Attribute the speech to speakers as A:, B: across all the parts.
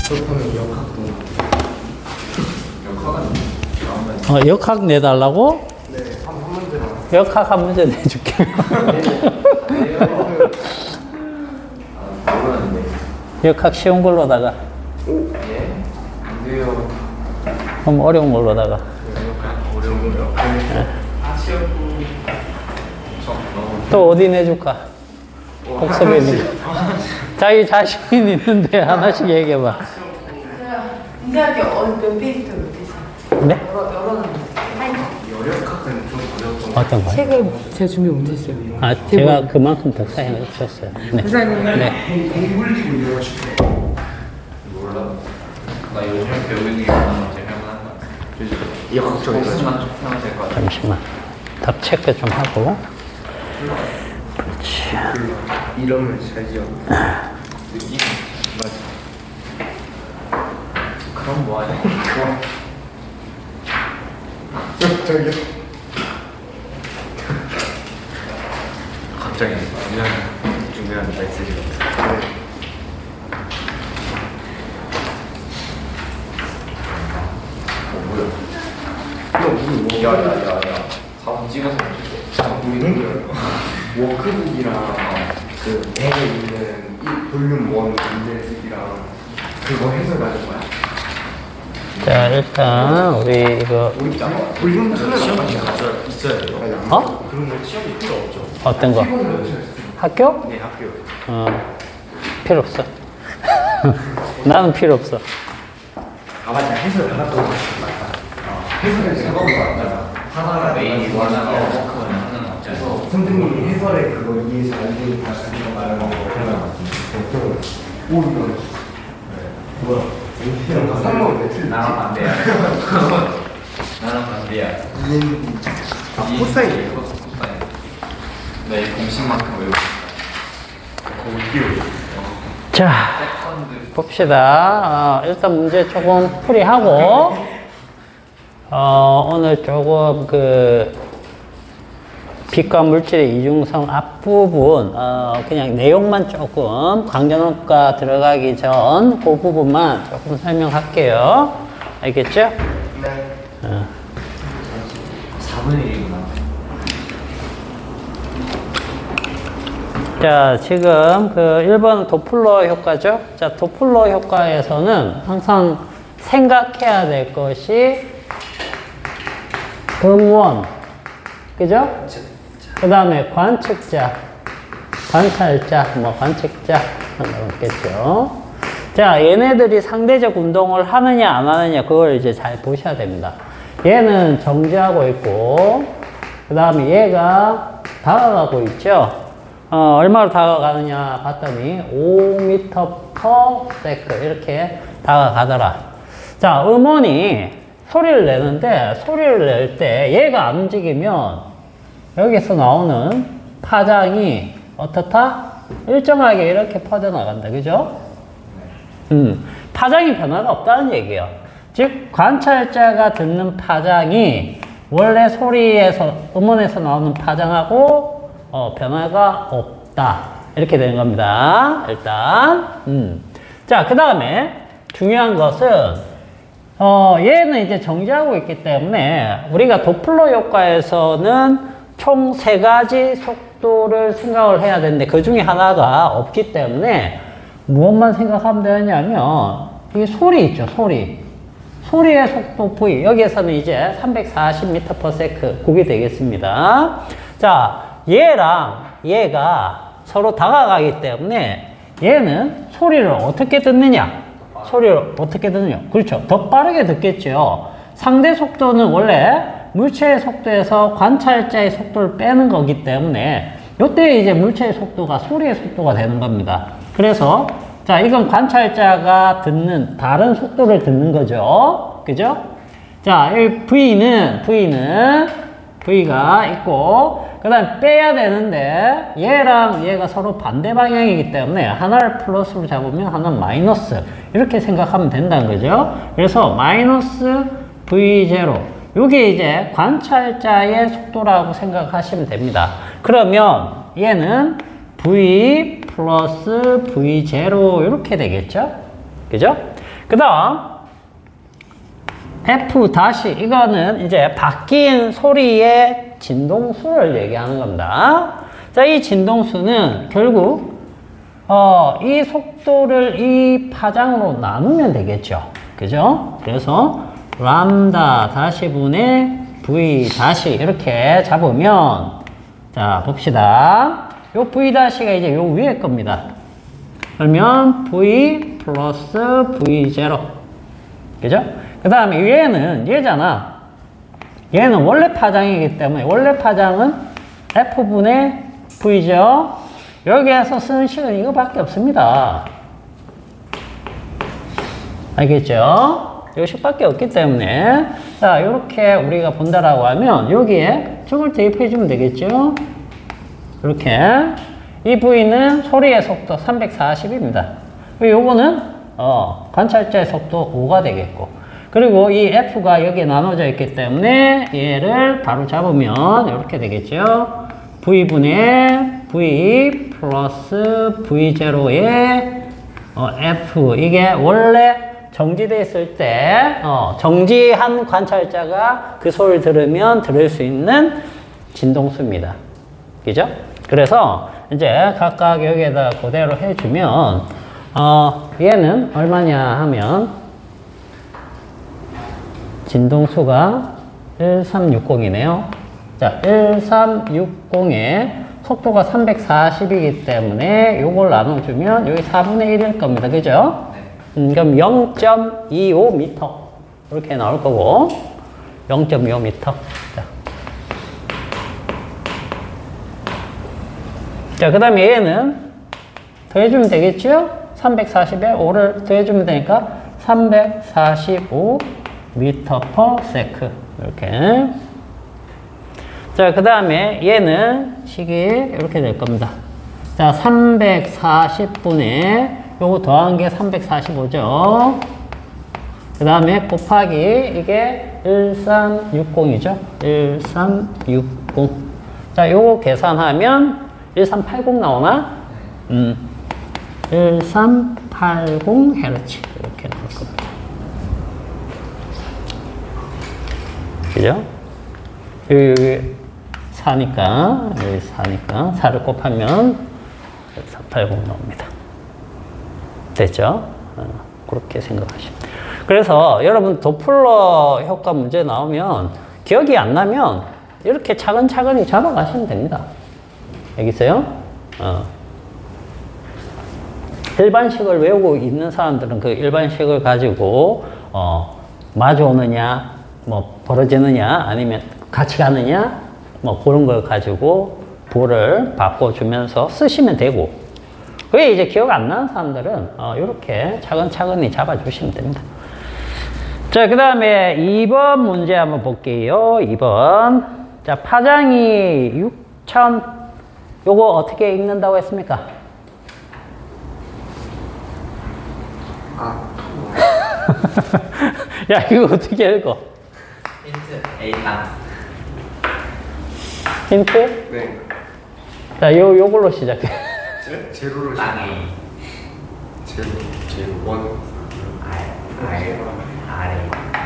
A: 그렇다면 역학도
B: 역학 내달라고?
A: 네, 한 문제만.
B: 역학 한 문제 내줄게.
C: 모르는데.
B: 역학 쉬운 걸로다가.
C: 예? 안 돼요.
B: 그럼 어려운 걸로다가.
C: 어려운 거요? 시험
B: 또 어디 내줄까? 복습에 있는 거. 자기 자신 있는데 하나씩 얘기해봐.
D: 공대학교 몇 페이지부터 몇 페이지?
B: 네?
A: 역학은 좀 어렵죠.
B: 어떤 거요?
D: 책을 제가 준비 못했어요.
B: 아, 제가 그만큼 더 사용해 주셨어요. 네.
D: 선생님.
B: 네.
A: 공불리고 이러고 싶어요.
C: 몰라. 나 요즘에 배우고 있는 게 많아서 제가 할만한 것 같아.
A: 역학 쪽에서.
C: 복습만 좀 하면 될 것 같아.
B: 잠시만. 답 체크 좀 하고. 그렇지.
A: 이러면 잘지요.
C: 느낌? 맞아. 그럼 뭐하냐?
A: 저기요.
C: 갑자기 중요한 메시지가. 뭐야? 야야야야. 4분 찍어서
A: 우리는 워크북이랑 그 배에 있는 이 볼륨 1 문제집이랑 그거 해설하는 거야?
B: 자, 일단, 우리 이거,
A: 볼륨 하나
C: 시험이 있어야 돼요.
B: 어?
A: 그런 거 시험이 필요 없죠.
B: 어떤 거? 학교?
C: 네, 학교.
B: 필요 없어. 나는 필요 없어.
A: 아 맞아, 해설 하나 더 맞다. 해설을 제가 하나가
C: 메인이고 하나가 워크는 하나는 없잖아요.
A: 선생님이 해설에 그거 이해해서 안 되니까 자기가 말하는 거 그런 거 같은데. 오 이거 뭐야? 이랑 쌍먹을 때 틀리지?
C: 나랑 반대야. 나랑 반대야.
A: 코사인이에요?
C: 코사인. 네, 공식만큼 외우고 있다.
B: 자,
C: 세컨드.
B: 봅시다. 일단 문제 조금 풀이하고, 오늘 조금 빛과 물질의 이중성 앞부분, 그냥 내용만 조금, 강전원과 들어가기 전 그 부분만 조금 설명할게요. 알겠죠?
A: 네.
C: 4분의 1이구나.
B: 자, 지금 1번 도플러 효과죠? 자, 도플러 효과에서는 항상 생각해야 될 것이 음원, 그죠? 그 다음에 관측자, 관찰자, 관측자, 나오겠죠. 자, 얘네들이 상대적 운동을 하느냐, 안 하느냐, 그걸 이제 잘 보셔야 됩니다. 얘는 정지하고 있고, 그 다음에 얘가 다가가고 있죠. 얼마로 다가가느냐 봤더니 5m/s 이렇게 다가가더라. 자, 음원이 소리를 내는데 소리를 낼 때 얘가 안 움직이면 여기서 나오는 파장이 어떻다? 일정하게 이렇게 퍼져나간다. 그죠? 파장이 변화가 없다는 얘기예요. 즉 관찰자가 듣는 파장이 원래 소리에서 음원에서 나오는 파장하고 변화가 없다. 이렇게 되는 겁니다. 일단. 자, 그 다음에 중요한 것은, 얘는 이제 정지하고 있기 때문에 우리가 도플러 효과에서는 총 3가지 속도를 생각을 해야 되는데 그 중에 하나가 없기 때문에 무엇만 생각하면 되냐면 이게 소리 있죠, 소리. 소리의 속도 V. 여기에서는 이제 340m/s 그게 되겠습니다. 자, 얘랑 얘가 서로 다가가기 때문에 얘는 소리를 어떻게 듣느냐? 소리를 어떻게 듣느냐? 그렇죠. 더 빠르게 듣겠죠. 상대 속도는 원래 물체의 속도에서 관찰자의 속도를 빼는 거기 때문에 이때 이제 물체의 속도가 소리의 속도가 되는 겁니다. 그래서 자, 이건 관찰자가 듣는 다른 속도를 듣는 거죠. 그죠? 자, 이 V가 있고 그 다음 빼야 되는데 얘랑 얘가 서로 반대 방향이기 때문에 하나를 플러스로 잡으면 하나는 마이너스 이렇게 생각하면 된다는 거죠. 그래서 마이너스 V0 이게 이제 관찰자의 속도라고 생각하시면 됩니다. 그러면 얘는 V 플러스 V0 이렇게 되겠죠. 그죠? 그 다음 F 다시 이거는 이제 바뀐 소리의 진동수를 얘기하는 겁니다. 자, 이 진동수는 결국 이 속도를 이 파장으로 나누면 되겠죠. 그죠? 그래서 람다 다시 분의 V 다시 이렇게 잡으면 자, 봅시다. 요 V 다시가 이제 요 위에 겁니다. 그러면 V 플러스 V0. 그죠? 그 다음에 얘잖아. 얘는 원래 파장이기 때문에 원래 파장은 F분의 V죠. 여기에서 쓰는 식은 이거밖에 없습니다. 알겠죠? 요 식밖에 없기 때문에 자, 요렇게 우리가 본다라고 하면 여기에 저걸 대입해 주면 되겠죠? 이렇게 이 V는 소리의 속도 340입니다. 요거는 관찰자의 속도 5가 되겠고, 그리고 이 F가 여기에 나눠져 있기 때문에 얘를 바로 잡으면 이렇게 되겠죠. V분의 V 플러스 V0의 F. 이게 원래 정지되어 있을 때 정지한 관찰자가 그 소리를 들으면 들을 수 있는 진동수입니다. 그죠? 그래서 이제 각각 여기에다 그대로 해주면 얘는 얼마냐 하면 진동수가 1360이네요. 자, 1360에 속도가 340이기 때문에 요걸 나눠주면 여기 4분의 1일 겁니다. 그죠? 그럼 0.25m 이렇게 나올 거고 0.25m. 자, 그 다음에 얘는 더해주면 되겠죠? 340에 5를 더해주면 되니까 345m per sec. 이렇게. 자, 그 다음에 얘는 식이 이렇게 될 겁니다. 자, 340분의 요거 더한 게 345죠. 그 다음에 곱하기 이게 1360이죠. 1360. 자, 요거 계산하면 1380 나오나? 1380Hz 이렇게 나올 겁니다. 그죠? 여기 4니까, 여기 4니까, 4를 곱하면 1380 나옵니다. 됐죠? 그렇게 생각하시면. 그래서 여러분 도플러 효과 문제 나오면 기억이 안 나면 이렇게 차근차근히 잡아가시면 됩니다. 알겠어요? 일반식을 외우고 있는 사람들은 그 일반식을 가지고 마주오느냐, 뭐 벌어지느냐, 아니면 같이 가느냐, 뭐 그런 걸 가지고 볼을 바꿔주면서 쓰시면 되고, 그게 이제 기억 안 나는 사람들은 이렇게 차근차근히 잡아주시면 됩니다. 자, 그 다음에 2번 문제 한번 볼게요. 2번. 자, 파장이 6000, 요거 어떻게 읽는다고 했습니까? 야, 이거 어떻게 읽어?
C: 힌트 A당.
B: 힌트?
A: 네.
B: 자, 요걸로 시작해.
A: 제로로
C: 땅 A.
A: 제로 원.
C: 아래.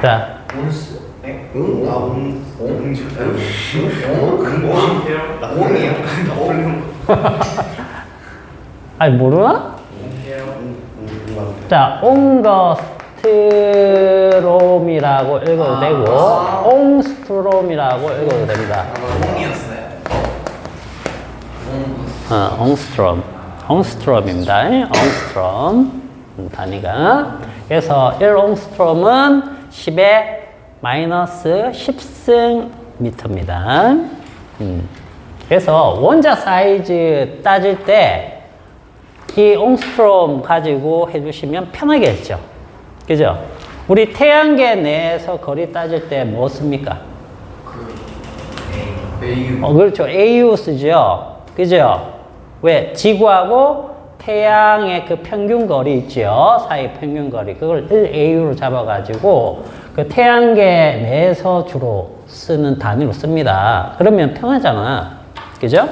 B: 자,
A: 온스. 네? 응? 나 온. 온. 온이야?
B: 아니, 모르나? 자, 옹더스트롬이라고 읽어도 되고, 옹스트롬이라고 읽어도 됩니다.
C: 옹이었어요.
B: 옹스트롬. 옹스트롬입니다. 옹스트롬. 단위가. 그래서 1옹스트롬은 10의 마이너스 10승 미터입니다. 그래서 원자 사이즈 따질 때 이 옹스트롬 가지고 해주시면 편하겠죠. 그죠? 우리 태양계 내에서 거리 따질 때 뭐 씁니까?
C: AU.
B: 그렇죠. AU 쓰죠. 그죠? 왜? 지구하고 태양의 그 평균 거리 있죠. 사이 평균 거리. 그걸 1AU로 잡아가지고 그 태양계 내에서 주로 쓰는 단위로 씁니다. 그러면 편하잖아. 그죠?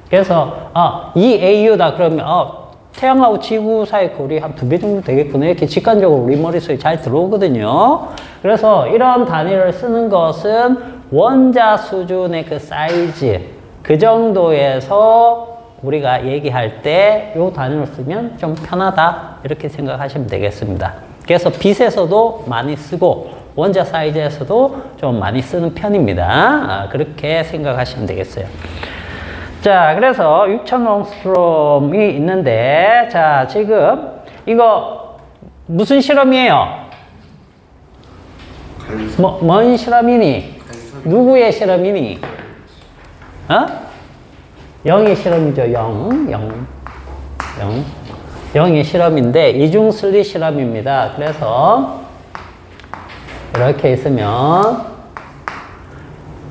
B: 그래서, 2AU다. 그러면, 태양하고 지구 사이 거리 한 2배 정도 되겠구나. 이렇게 직관적으로 우리 머릿속에 잘 들어오거든요. 그래서 이런 단위를 쓰는 것은 원자 수준의 그 사이즈, 그 정도에서 우리가 얘기할 때 이 단위를 쓰면 좀 편하다. 이렇게 생각하시면 되겠습니다. 그래서 빛에서도 많이 쓰고 원자 사이즈에서도 좀 많이 쓰는 편입니다. 그렇게 생각하시면 되겠어요. 자, 그래서 6,000 옹스트롬이 있는데, 자, 지금 이거 무슨 실험이에요? 뭔 실험이니? 누구의 실험이니? 어? 0의 실험이죠. 0의 실험인데 이중슬리 실험입니다. 그래서 이렇게 있으면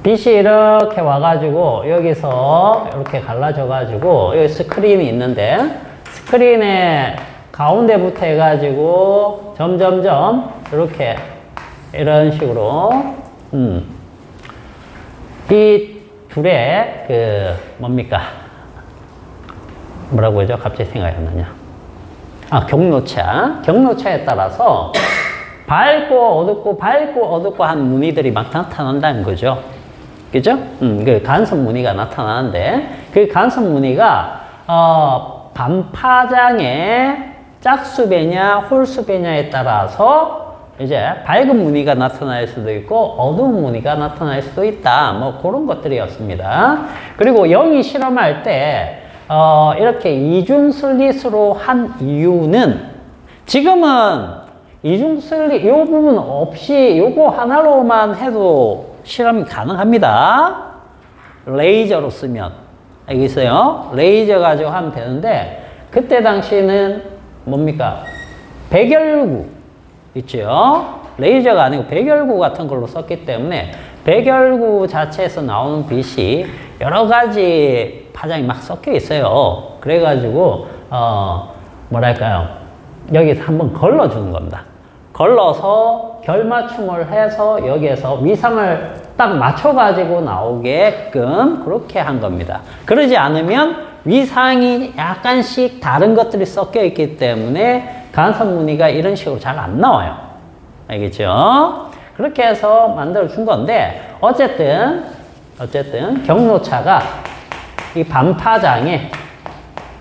B: 빛이 이렇게 와가지고 여기서 이렇게 갈라져가지고 여기 스크린이 있는데 스크린의 가운데부터 해가지고 점점점 이렇게 이런 식으로 이 둘의 그 뭡니까? 뭐라고 하죠? 갑자기 생각이 안 나냐? 아, 경로차에 따라서 밝고 어둡고 밝고 어둡고 한 무늬들이 막 나타난다는 거죠. 그죠? 그 간섭 무늬가 나타나는데 그 간섭 무늬가 반파장의 짝수배냐 홀수배냐에 따라서 이제 밝은 무늬가 나타날 수도 있고 어두운 무늬가 나타날 수도 있다. 뭐 그런 것들이었습니다. 그리고 0이 실험할 때 이렇게 이중슬릿으로 한 이유는 지금은 이중슬릿 이 부분 없이 요거 하나로만 해도 실험이 가능합니다. 레이저로 쓰면 알겠어요? 레이저 가지고 하면 되는데 그때 당시에는 뭡니까? 백열구 있죠? 레이저가 아니고 백열구 같은 걸로 썼기 때문에 백열구 자체에서 나오는 빛이 여러 가지 파장이 막 섞여 있어요. 그래가지고 뭐랄까요? 여기서 한번 걸러주는 겁니다. 걸러서 결맞춤을 해서 여기에서 위상을 딱 맞춰가지고 나오게끔 그렇게 한 겁니다. 그러지 않으면 위상이 약간씩 다른 것들이 섞여 있기 때문에 간섭 무늬가 이런 식으로 잘 안 나와요. 알겠죠? 그렇게 해서 만들어 준 건데 어쨌든 경로차가 이 반파장의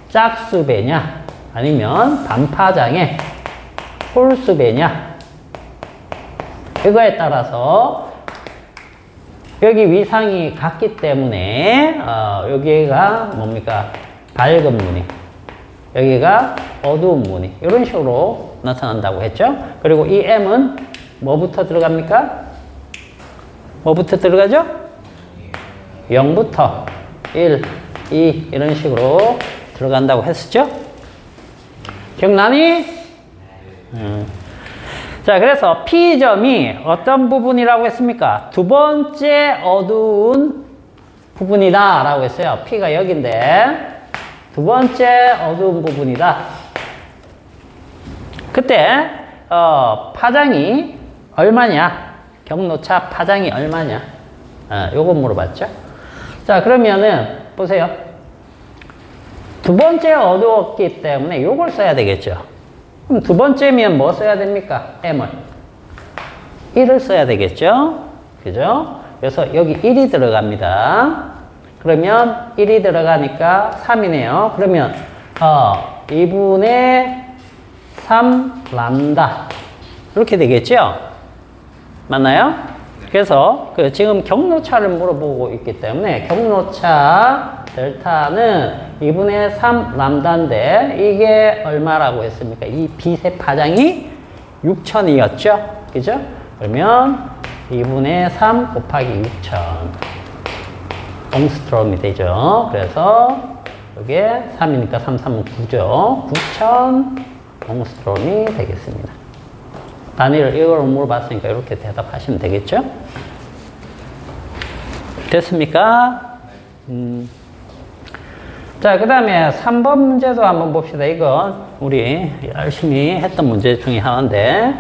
B: 짝수배냐 아니면 반파장의 홀수배냐 이거에 따라서 여기 위상이 같기 때문에 여기가 뭡니까? 밝은 무늬 여기가 어두운 무늬 이런 식으로 나타난다고 했죠. 그리고 이 M은 뭐부터 들어갑니까? 뭐부터 들어가죠? 0부터 1, 2 이런 식으로 들어간다고 했었죠. 기억나니? 자, 그래서 P점이 어떤 부분이라고 했습니까? 두 번째 어두운 부분이다 라고 했어요. P가 여기인데 두 번째 어두운 부분이다. 그때 파장이 얼마냐? 경로차 파장이 얼마냐? 요거 물어봤죠. 자, 그러면은 보세요. 두 번째 어두웠기 때문에 요걸 써야 되겠죠. 그럼 두 번째면 뭐 써야 됩니까? M을 1을 써야 되겠죠. 그죠? 그래서 여기 1이 들어갑니다. 그러면 1이 들어가니까 3이네요. 그러면 2분의 3 람다 이렇게 되겠죠? 맞나요? 그래서 지금 경로차를 물어보고 있기 때문에 경로차 델타는 2분의 3 람다인데 이게 얼마라고 했습니까? 이 빛의 파장이 6000이었죠? 그죠? 그러면 2분의 3 곱하기 6000 옹스트롬이 되죠. 그래서 이게 3이니까 3, 3은 9죠. 9000 옹스트롬이 되겠습니다. 단위를 이걸 물어봤으니까 이렇게 대답하시면 되겠죠? 됐습니까? 자, 그 다음에 3번 문제도 한번 봅시다. 이건 우리 열심히 했던 문제 중에 하나인데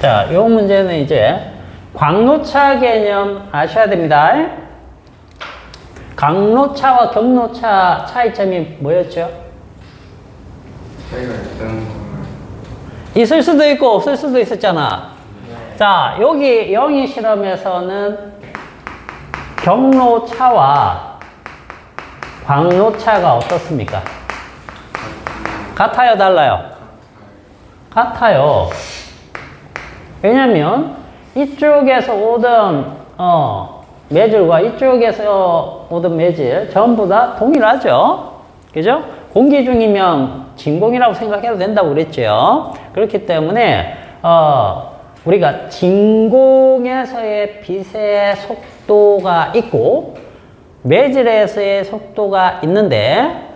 B: 자, 이 문제는 이제 광로차 개념 아셔야 됩니다. 강로차와 경로차 차이점이 뭐였죠?
A: 차이가 있다는 거는
B: 있을 수도 있고 없을 수도 있었잖아. 자, 여기 영희 실험에서는 경로차와 광로차가 어떻습니까? 같아요, 달라요? 같아요. 왜냐면 이쪽에서 오던 매질과 이쪽에서 오던 매질 전부 다 동일하죠. 그죠? 공기 중이면 진공이라고 생각해도 된다고 그랬죠. 그렇기 때문에 우리가 진공에서의 빛의 속도가 있고 매질에서의 속도가 있는데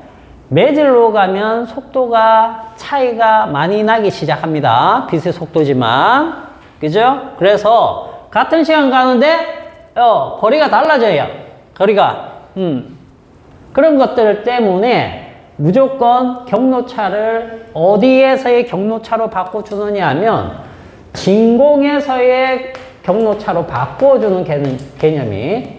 B: 매질로 가면 속도가 차이가 많이 나기 시작합니다. 빛의 속도지만. 그죠? 그래서 같은 시간 가는데 거리가 달라져요. 거리가. 그런 것들 때문에 무조건 경로차를 어디에서의 경로차로 바꿔주느냐 하면 진공에서의 경로차로 바꿔주는 개념이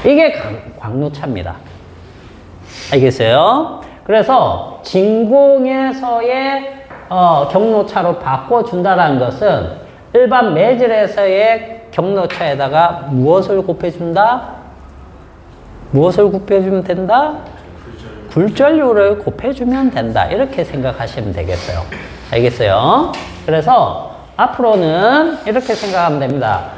B: 이게 광로차입니다. 알겠어요? 그래서 진공에서의 경로차로 바꿔준다는 것은 일반 매질에서의 경로차에다가 무엇을 곱해준다? 무엇을 곱해주면 된다? 굴전류를 곱해주면 된다. 이렇게 생각하시면 되겠어요. 알겠어요? 그래서 앞으로는 이렇게 생각하면 됩니다.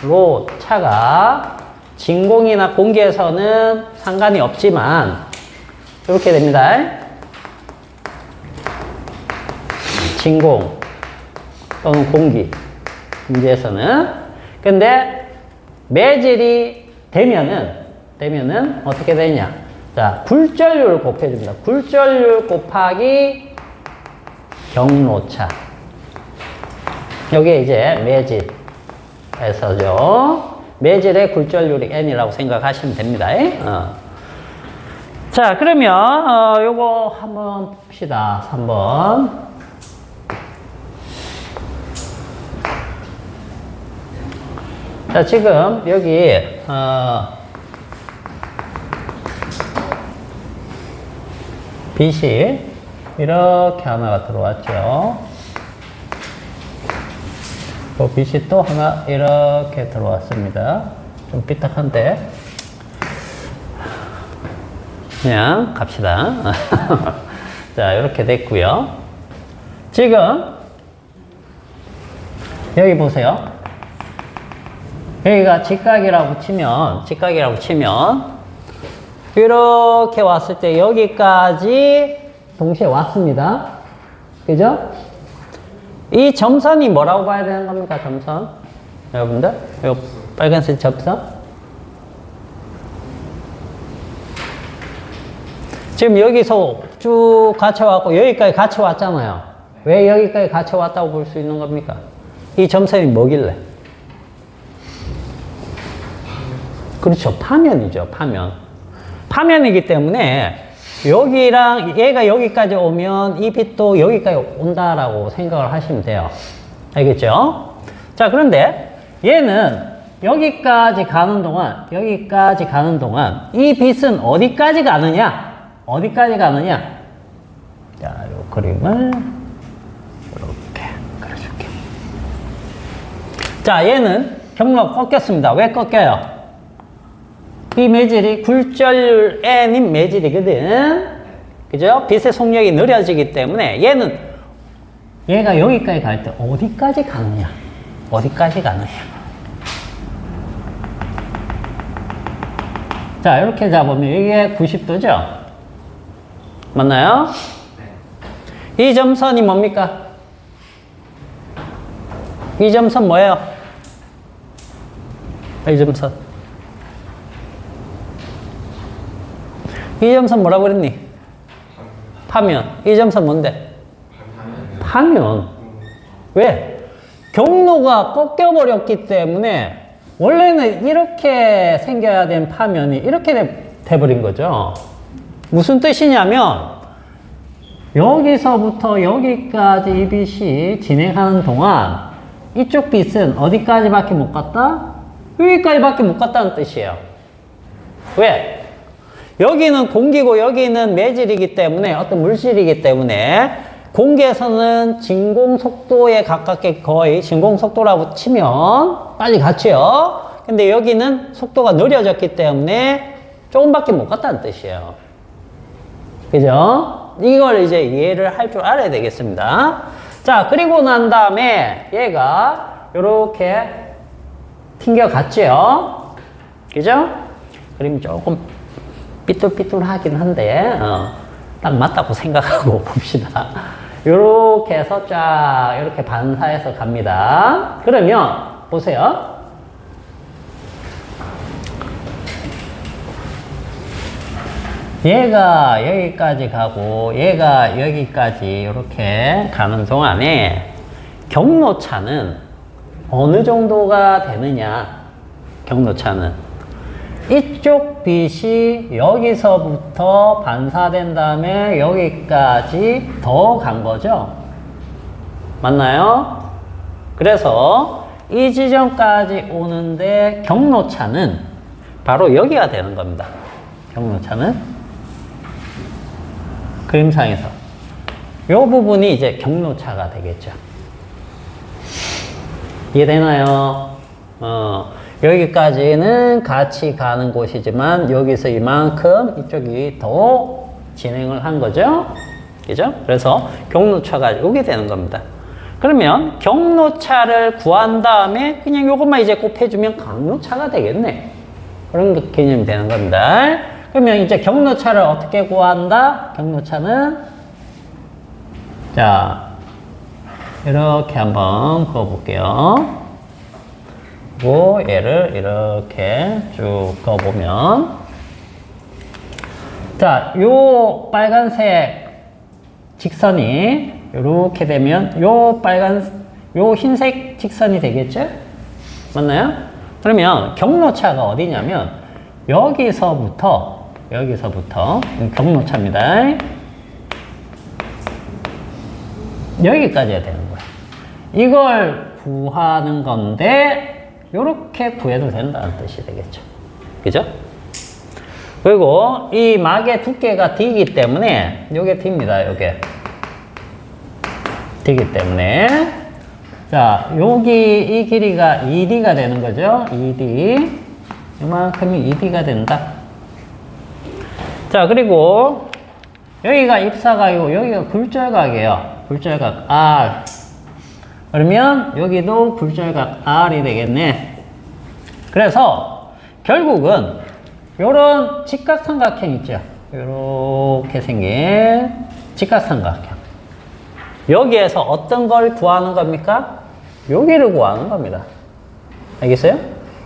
B: 광로차가 진공이나 공기에서는 상관이 없지만 이렇게 됩니다. 진공 또는 공기에서는. 근데 매질이 되면은 어떻게 되냐? 자, 굴전류를 곱해줍니다. 굴전류 곱하기 경로차. 여기 이제 매질에서죠. 매질의 굴전율이 n이라고 생각하시면 됩니다. 자, 그러면 요거 한번 봅시다. 3번. 자, 지금 여기 빛이 이렇게 하나가 들어왔죠. 빛이 또 하나 이렇게 들어왔습니다. 좀 삐딱한데 그냥 갑시다. 자, 이렇게 됐고요. 지금 여기 보세요. 여기가 직각이라고 치면 이렇게 왔을 때 여기까지 동시에 왔습니다. 그죠? 이 점선이 뭐라고 봐야 되는 겁니까? 점선. 여러분들? 이 빨간색 점선. 지금 여기서 쭉 같이 왔고 여기까지 같이 왔잖아요. 왜 여기까지 같이 왔다고 볼 수 있는 겁니까? 이 점선이 뭐길래? 그렇죠. 파면이죠. 파면이기 때문에 여기랑 얘가 여기까지 오면 이 빛도 여기까지 온다라고 생각을 하시면 돼요. 알겠죠? 자, 그런데 얘는 여기까지 가는 동안 이 빛은 어디까지 가느냐? 자, 요 그림을 이렇게 그려줄게요. 자, 얘는 경로가 꺾였습니다. 왜 꺾여요? 이 매질이 굴전율 n인 매질이거든. 그죠? 빛의 속력이 느려지기 때문에 얘가 여기까지 갈 때 어디까지 가느냐? 자, 이렇게 잡으면 이게 90도죠? 맞나요? 이 점선이 뭡니까? 이 점선 뭐예요? 이 점선. 이 점선 뭐라고 그랬니? 파면. 이 점선 뭔데? 파면. 왜? 경로가 꺾여버렸기 때문에 원래는 이렇게 생겨야 되는 파면이 이렇게 돼버린 거죠. 무슨 뜻이냐면 여기서부터 여기까지 이 빛이 진행하는 동안 이쪽 빛은 어디까지밖에 못 갔다? 여기까지밖에 못 갔다는 뜻이에요. 왜? 여기는 공기고 여기는 매질이기 때문에 어떤 물질이기 때문에 공기에서는 진공 속도에 가깝게 거의 진공 속도라고 치면 빨리 갔죠. 근데 여기는 속도가 느려졌기 때문에 조금밖에 못 갔다는 뜻이에요. 그죠? 이걸 이제 이해를 할 줄 알아야 되겠습니다. 자, 그리고 난 다음에 얘가 이렇게 튕겨갔죠? 그죠? 그림이 조금 삐뚤삐뚤하긴 한데, 딱 맞다고 생각하고 봅시다. 이렇게 해서 쫙 이렇게 반사해서 갑니다. 그러면 보세요. 얘가 여기까지 가고 얘가 여기까지 이렇게 가는 동안에 경로차는 어느 정도가 되느냐? 경로차는 이쪽 빛이 여기서부터 반사된 다음에 여기까지 더 간 거죠? 맞나요? 그래서 이 지점까지 오는데 경로차는 바로 여기가 되는 겁니다. 경로차는 그림상에서 이 부분이 이제 경로차가 되겠죠. 이해되나요? 여기까지는 같이 가는 곳이지만 여기서 이만큼 이쪽이 더 진행을 한 거죠. 그죠? 그래서 경로차가 여기 되는 겁니다. 그러면 경로차를 구한 다음에 그냥 요것만 이제 곱해주면 강로차가 되겠네. 그런 개념이 되는 겁니다. 그러면 이제 경로차를 어떻게 구한다? 경로차는 자 이렇게 한번 그어볼게요. 그리고 얘를 이렇게 쭉 그어보면 자, 요 빨간색 직선이 이렇게 되면 요 흰색 직선이 되겠죠? 맞나요? 그러면 경로차가 어디냐면 여기서부터 경로차입니다. 여기까지야 되는 거야. 이걸 구하는 건데 이렇게 구해도 된다는 뜻이 되겠죠. 그죠? 그리고 이 막의 두께가 D이기 때문에 요게 D입니다. 요게 D이기 때문에 자 여기 이 길이가 ED가 되는 거죠. ED 이만큼이 ED가 된다. 자 그리고 여기가 입사각이고 여기가 굴절각이에요. 굴절각 R. 그러면 여기도 굴절각 R이 되겠네. 그래서 결국은 요런 직각삼각형 있죠. 요렇게 생긴 직각삼각형. 여기에서 어떤 걸 구하는 겁니까? 여기를 구하는 겁니다. 알겠어요?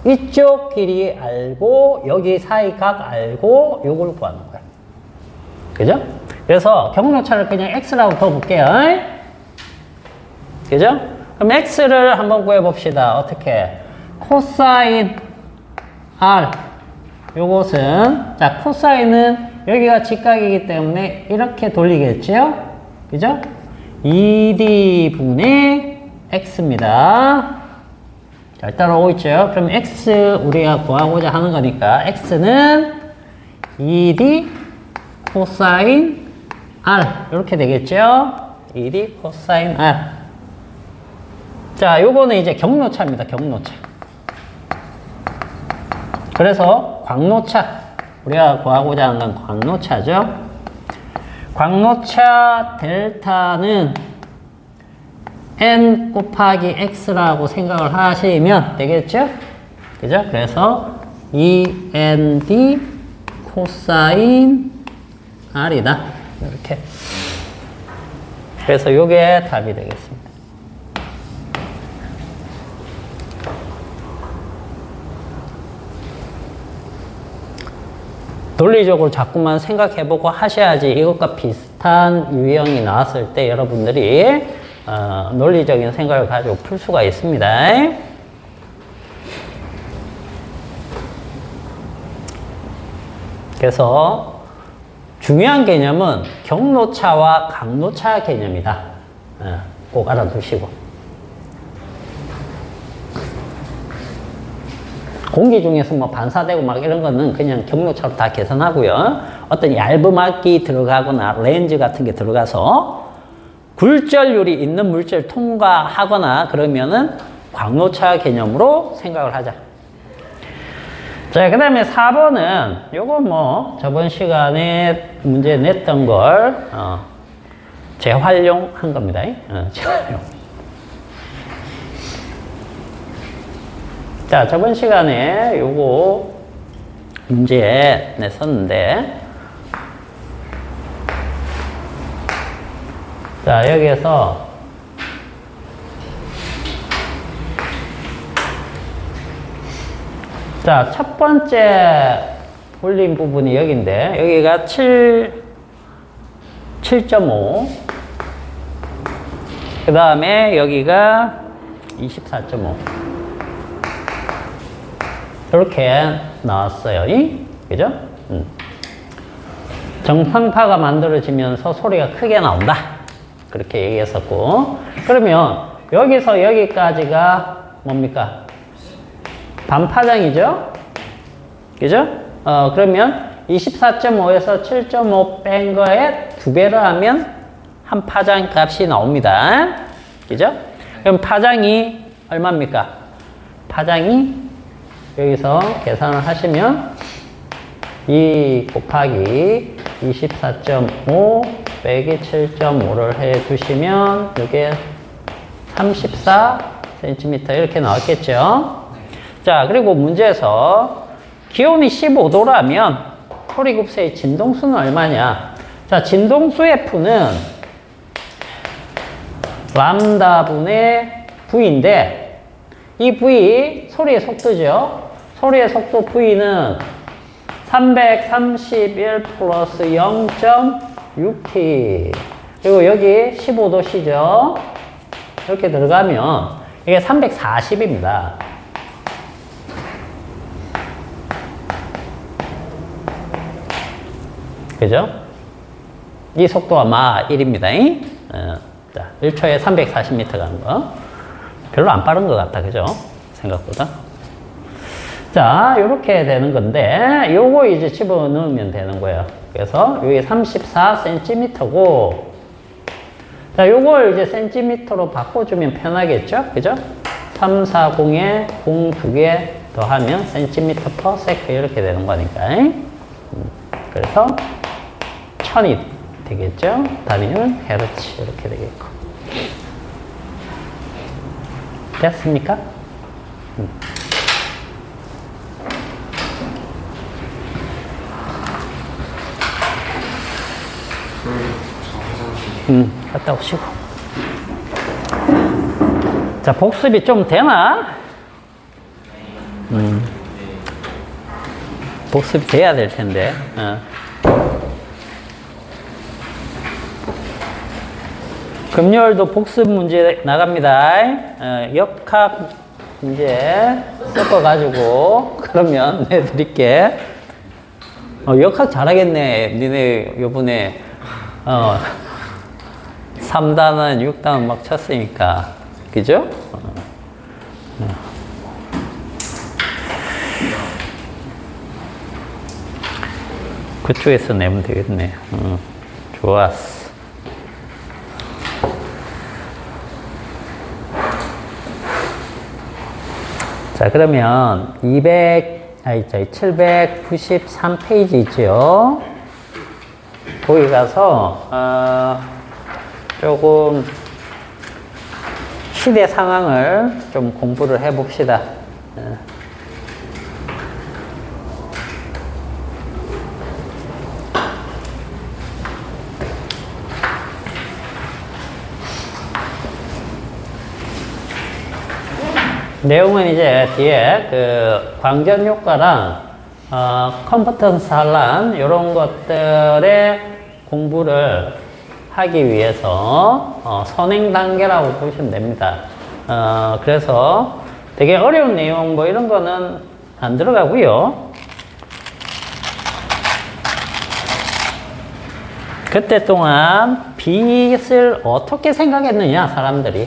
B: 이쪽 길이 알고 여기 사이 각 알고 요걸 구하는 거야. 그죠? 그래서 경로차를 그냥 X라고 그어볼게요. 그죠? 그럼 X를 한번 구해봅시다. 어떻게? 코사인 R. 요것은, 자, 코사인은 여기가 직각이기 때문에 이렇게 돌리겠죠? 그죠? 2D분의 X입니다. 잘 따라오고 있죠? 그럼 X 우리가 구하고자 하는 거니까 X는 2D 코사인 R. 이렇게 되겠죠? 2D 코사인 R. 자, 요거는 이제 경로차입니다. 경로차. 그래서 광로차. 우리가 구하고자 하는 건 광로차죠. 광로차 델타는 n 곱하기 x라고 생각을 하시면 되겠죠? 그죠? 그래서 2nd 코사인 r이다. 이렇게. 그래서 요게 답이 되겠습니다. 논리적으로 자꾸만 생각해보고 하셔야지 이것과 비슷한 유형이 나왔을 때 여러분들이 논리적인 생각을 가지고 풀 수가 있습니다. 그래서 중요한 개념은 경로차와 강로차 개념이다. 꼭 알아두시고. 공기 중에서 뭐 반사되고 막 이런 거는 그냥 경로차로 다 계산하고요. 어떤 얇음막이 들어가거나 렌즈 같은 게 들어가서 굴절율이 있는 물질을 통과하거나 그러면은 광로차 개념으로 생각을 하자. 자, 그 다음에 4번은 요거 뭐 저번 시간에 문제 냈던 걸 재활용한 겁니다. 재활용. 자, 저번 시간에 요거 문제 냈었는데, 자, 여기에서 자, 첫 번째 올린 부분이 여기인데, 여기가 7.5. 그 다음에 여기가 24.5. 이렇게 나왔어요. 그죠? 정상파가 만들어지면서 소리가 크게 나온다. 그렇게 얘기했었고. 그러면 여기서 여기까지가 뭡니까? 반파장이죠? 그죠? 그러면 24.5에서 7.5 뺀 거에 2배를 하면 한 파장 값이 나옵니다. 그죠? 그럼 파장이 얼마입니까? 파장이 여기서 계산을 하시면 2 곱하기 24.5 빼기 7.5를 해 두시면 이게 34cm 이렇게 나왔겠죠? 자, 그리고 문제에서 기온이 15도라면 소리급수의 진동수는 얼마냐? 자, 진동수 F는 람다분의 V인데 이 V 소리의 속도죠. 소리의 속도 V는 331 플러스 0.6T 그리고 여기 15도씨죠. 이렇게 들어가면 이게 340입니다. 그죠? 이 속도가 마 1입니다. 자, 1초에 340m 가는 거. 별로 안 빠른 것 같다. 그죠? 생각보다. 자, 요렇게 되는 건데, 요거 이제 집어넣으면 되는 거예요. 그래서 여기 34cm고, 자, 요걸 이제 센티미터로 바꿔주면 편하겠죠? 그죠? 340에 0 2개 더하면 센티미터 퍼 세컨 이렇게 되는 거니까. 그래서 1000이 되겠죠? 단위는 헤르츠 이렇게 되겠고. 됐습니까? 갔다 오시고. 자, 복습이 좀 되나? 복습이 돼야 될 텐데. 금요일도 복습 문제 나갑니다. 역학 문제 섞어가지고 그러면 내드릴게. 역학 잘하겠네. 니네 요번에 3단원, 6단원 막 쳤으니까. 그죠? 그쪽에서 내면 되겠네. 좋았어. 자, 그러면 793페이지 있죠? 거기 가서, 조금 시대 상황을 좀 공부를 해 봅시다. 내용은 이제 뒤에 그 광전 효과랑 컴포턴스 산란 이런 것들의 공부를 하기 위해서 선행 단계라고 보시면 됩니다. 그래서 되게 어려운 내용 뭐 이런 거는 안 들어가고요. 그때 동안 빛을 어떻게 생각했느냐, 사람들이.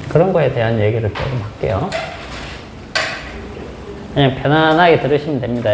B: 그런 거에 대한 얘기를 조금 할게요. 그냥 편안하게 들으시면 됩니다.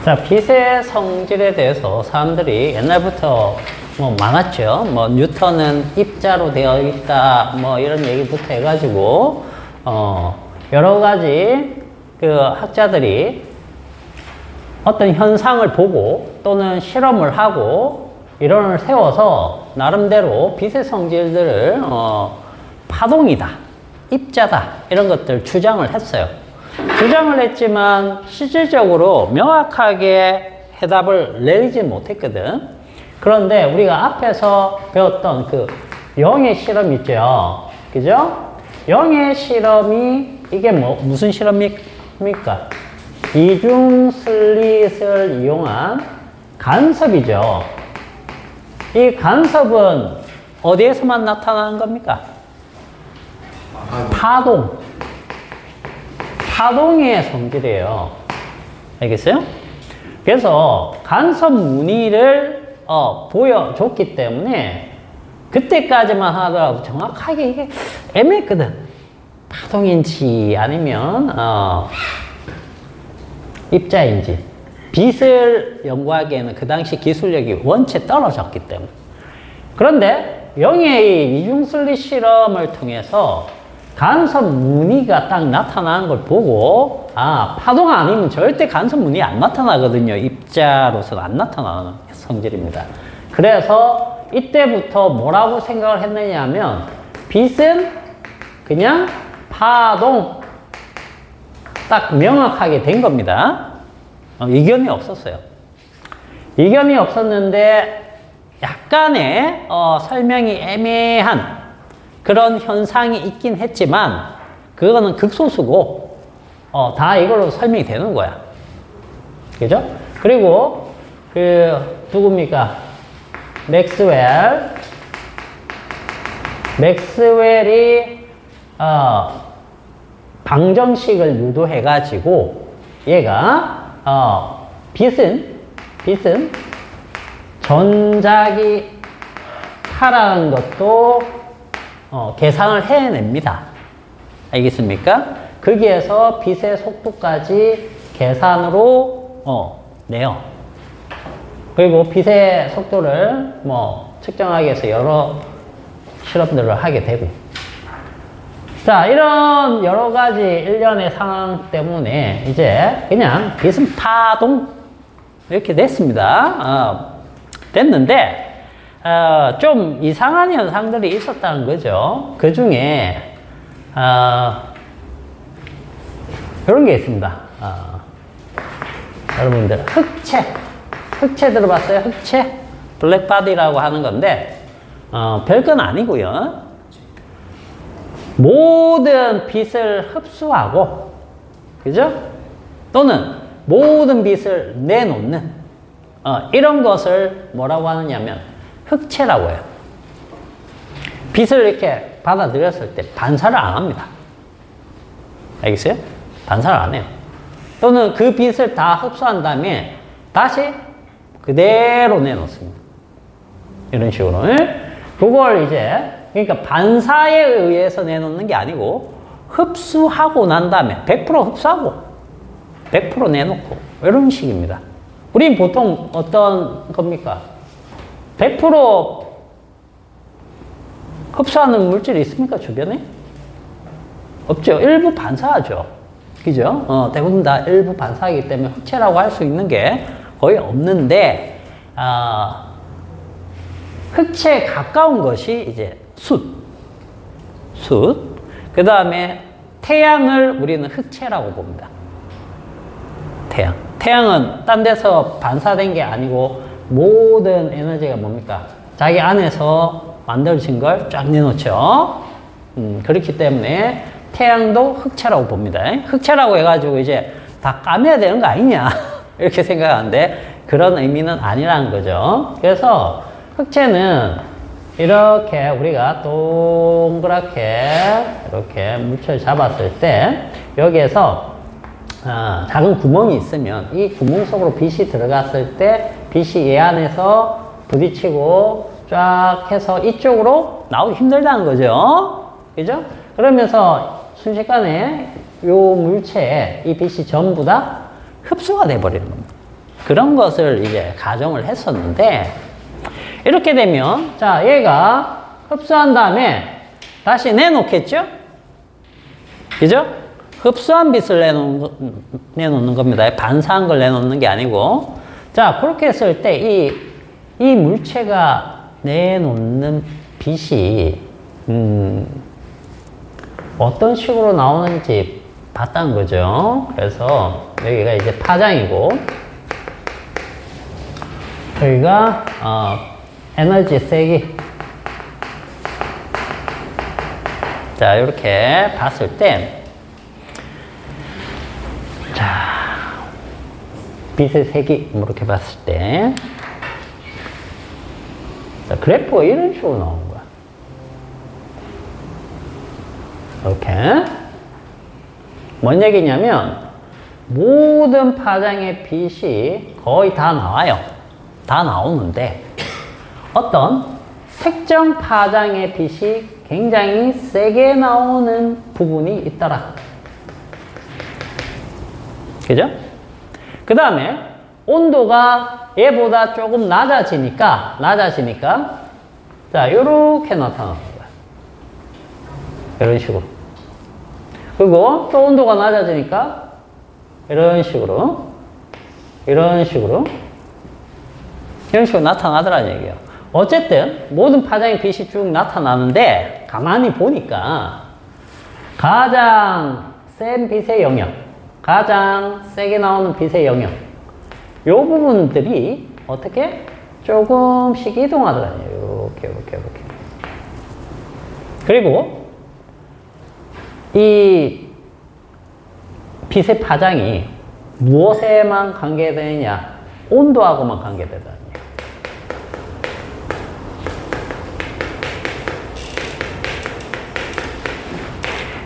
B: 자, 빛의 성질에 대해서 사람들이 옛날부터 뭐 많았죠. 뭐 뉴턴은 입자로 되어 있다, 뭐 이런 얘기부터 해가지고 여러 가지 그 학자들이 어떤 현상을 보고 또는 실험을 하고 이론을 세워서 나름대로 빛의 성질들을 파동이다, 입자다 이런 것들 주장을 했어요. 주장을 했지만 실질적으로 명확하게 해답을 내리지 못했거든. 그런데 우리가 앞에서 배웠던 그 영의 실험 있죠. 그죠? 영의 실험이 이게 무슨 실험입니까? 이중슬릿을 이용한 간섭이죠. 이 간섭은 어디에서만 나타나는 겁니까? 파동의 성질이에요. 알겠어요? 그래서 간섭 무늬를 보여줬기 때문에 그때까지만 하더라도 정확하게 이게 애매했거든. 파동인지 아니면 입자인지. 빛을 연구하기에는 그 당시 기술력이 원체 떨어졌기 때문에. 그런데 영의 이중슬릿 실험을 통해서 간섭 무늬가 딱 나타나는 걸 보고 파동 아니면 절대 간섭 무늬 안 나타나거든요. 입자로서는 안 나타나는 성질입니다. 그래서 이때부터 뭐라고 생각을 했느냐 하면 빛은 그냥 파동 딱 명확하게 된 겁니다. 이견이 없었어요. 이견이 없었는데 약간의 설명이 애매한 그런 현상이 있긴 했지만 그거는 극소수고 다 이걸로 설명이 되는 거야. 그죠? 그리고 누굽니까? 맥스웰이 방정식을 유도해 가지고 얘가 빛은 전자기 타라는 것도 계산을 해냅니다. 알겠습니까? 거기에서 빛의 속도까지 계산으로 내요. 그리고 빛의 속도를 측정하기 위해서 여러 실험들을 하게 되고. 자, 이런 여러 가지 일련의 상황 때문에 이제 그냥 빛은 파동 이렇게 됐습니다. 됐는데 좀 이상한 현상들이 있었다는 거죠. 그 중에 이런 게 있습니다. 여러분들 흑체 들어봤어요? 흑체? 블랙바디라고 하는 건데 별건 아니고요. 모든 빛을 흡수하고, 그죠? 또는 모든 빛을 내놓는 이런 것을 뭐라고 하느냐면 흑체라고 해요. 빛을 이렇게 받아들였을 때 반사를 안 합니다. 알겠어요? 반사를 안 해요. 또는 그 빛을 다 흡수한 다음에 다시 그대로 내놓습니다. 이런 식으로. 그걸 이제 그러니까 반사에 의해서 내놓는 게 아니고 흡수하고 난 다음에 100% 흡수하고 100% 내놓고 이런 식입니다. 우린 보통 어떤 겁니까? 100% 흡수하는 물질이 있습니까? 주변에? 없죠. 일부 반사하죠. 그죠? 대부분 다 일부 반사하기 때문에 흑체라고 할 수 있는 게 거의 없는데 흑체에 가까운 것이 이제 숯. 그 다음에 태양을 우리는 흑체라고 봅니다. 태양. 태양은 딴 데서 반사된 게 아니고 모든 에너지가 뭡니까? 자기 안에서 만들어진 걸 쫙 내놓죠. 그렇기 때문에 태양도 흑체라고 봅니다. 흑체라고 해가지고 이제 다 까매야 되는 거 아니냐 이렇게 생각하는데 그런 의미는 아니라는 거죠. 그래서 흑체는 이렇게 우리가 동그랗게 이렇게 물체를 잡았을 때 여기에서 작은 구멍이 있으면 이 구멍 속으로 빛이 들어갔을 때 빛이 얘 안에서 부딪히고 쫙 해서 이쪽으로 나오기 힘들다는 거죠. 그죠? 그러면서 순식간에 요 물체에 이 빛이 전부 다 흡수가 돼버리는 겁니다. 그런 것을 이제 가정을 했었는데 이렇게 되면 자 얘가 흡수한 다음에 다시 내놓겠죠? 그죠? 흡수한 빛을 내놓는 겁니다. 반사한 걸 내놓는 게 아니고 자 그렇게 했을 때 이 물체가 내놓는 빛이 어떤 식으로 나오는지 봤다는 거죠. 그래서 여기가 이제 파장이고 여기가 에너지 세기. 자 이렇게 봤을 때 자 빛의 세기 이렇게 봤을 때 자, 그래프가 이런 식으로 나오는 거야. 이렇게 뭔 얘기냐면 모든 파장의 빛이 거의 다 나와요. 다 나오는데 어떤 특정 파장의 빛이 굉장히 세게 나오는 부분이 있더라. 그죠? 그 다음에 온도가 얘보다 조금 낮아지니까 자 요렇게 나타나는 거야. 이런 식으로. 그리고 또 온도가 낮아지니까 이런 식으로 나타나더라는 얘기예요. 어쨌든 모든 파장의 빛이 쭉 나타나는데 가만히 보니까 가장 센 빛의 영역, 가장 세게 나오는 빛의 영역 요 부분들이 어떻게 조금씩 이동하더라고요. 이렇게. 그리고 이 빛의 파장이 무엇에만 관계되느냐? 온도하고만 관계되다는 얘기예요.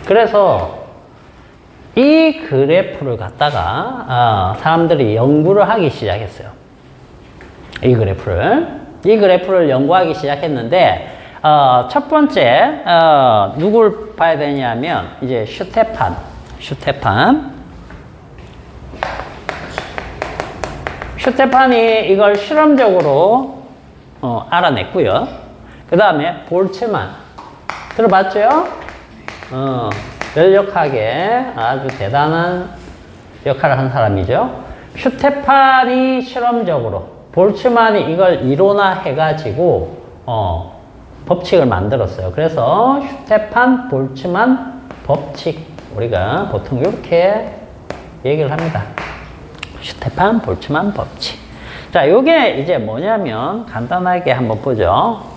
B: 그래서 이 그래프를 갖다가 사람들이 연구를 하기 시작했어요. 이 그래프를 연구하기 시작했는데 첫 번째 누굴 봐야 되냐면 이제 슈테판이 이걸 실험적으로 알아냈고요. 그 다음에 볼츠만 들어봤죠? 열역학에 아주 대단한 역할을 한 사람이죠. 슈테판이 실험적으로, 볼츠만이 이걸 이론화해가지고 법칙을 만들었어요. 그래서 슈테판, 볼츠만 법칙, 우리가 보통 이렇게 얘기를 합니다. 슈테판, 볼츠만 법칙. 자, 요게 이제 뭐냐면 간단하게 한번 보죠.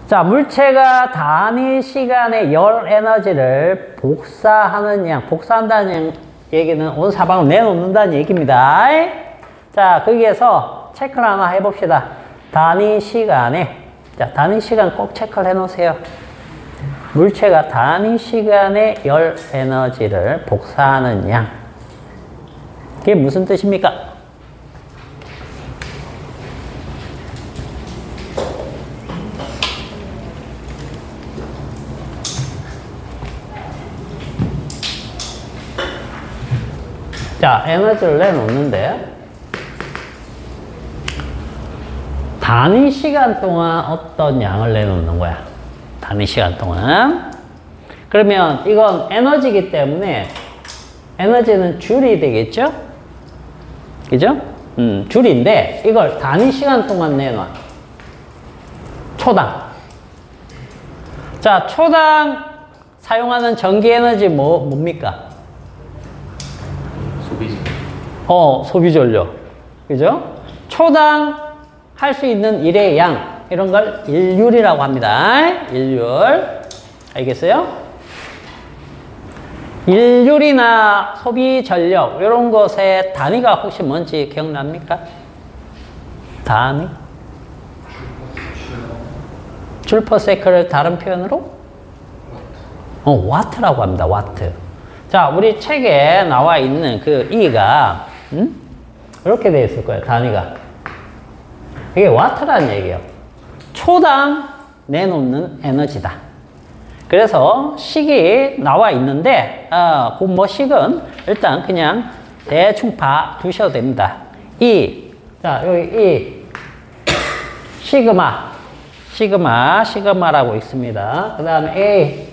B: 자, 물체가 단위 시간의 열 에너지를 복사하는 양, 복사한다는 얘기는 온 사방을 내놓는다는 얘기입니다. 자, 거기에서 체크를 하나 해봅시다. 단위 시간에, 자, 단위 시간 꼭 체크를 해놓으세요. 물체가 단위 시간의 열 에너지를 복사하는 양. 그게 무슨 뜻입니까? 자, 에너지를 내놓는데 단위 시간 동안 어떤 양을 내놓는 거야. 단위 시간 동안. 그러면 이건 에너지이기 때문에 에너지는 줄이 되겠죠? 그죠? 줄인데 이걸 단위 시간 동안 내놔. 초당. 자, 초당 사용하는 전기 에너지 뭡니까?
C: 소비지.
B: 소비 전력. 그죠? 초당 할 수 있는 일의 양, 이런 걸 일률이라고 합니다. 일률. 알겠어요? 일률이나 소비 전력, 이런 것의 단위가 혹시 뭔지 기억납니까? 단위? 줄 퍼 세크를 다른 표현으로? 와트라고 합니다. 와트. 자, 우리 책에 나와 있는 그 E가 이렇게 되어 있을 거예요. 단위가. 이게 와트라는 얘기예요. 초당 내놓는 에너지다. 그래서 식이 나와 있는데 그 뭐 식은 일단 그냥 대충 두셔도 됩니다. 자, 여기 시그마라고 있습니다. 그 다음에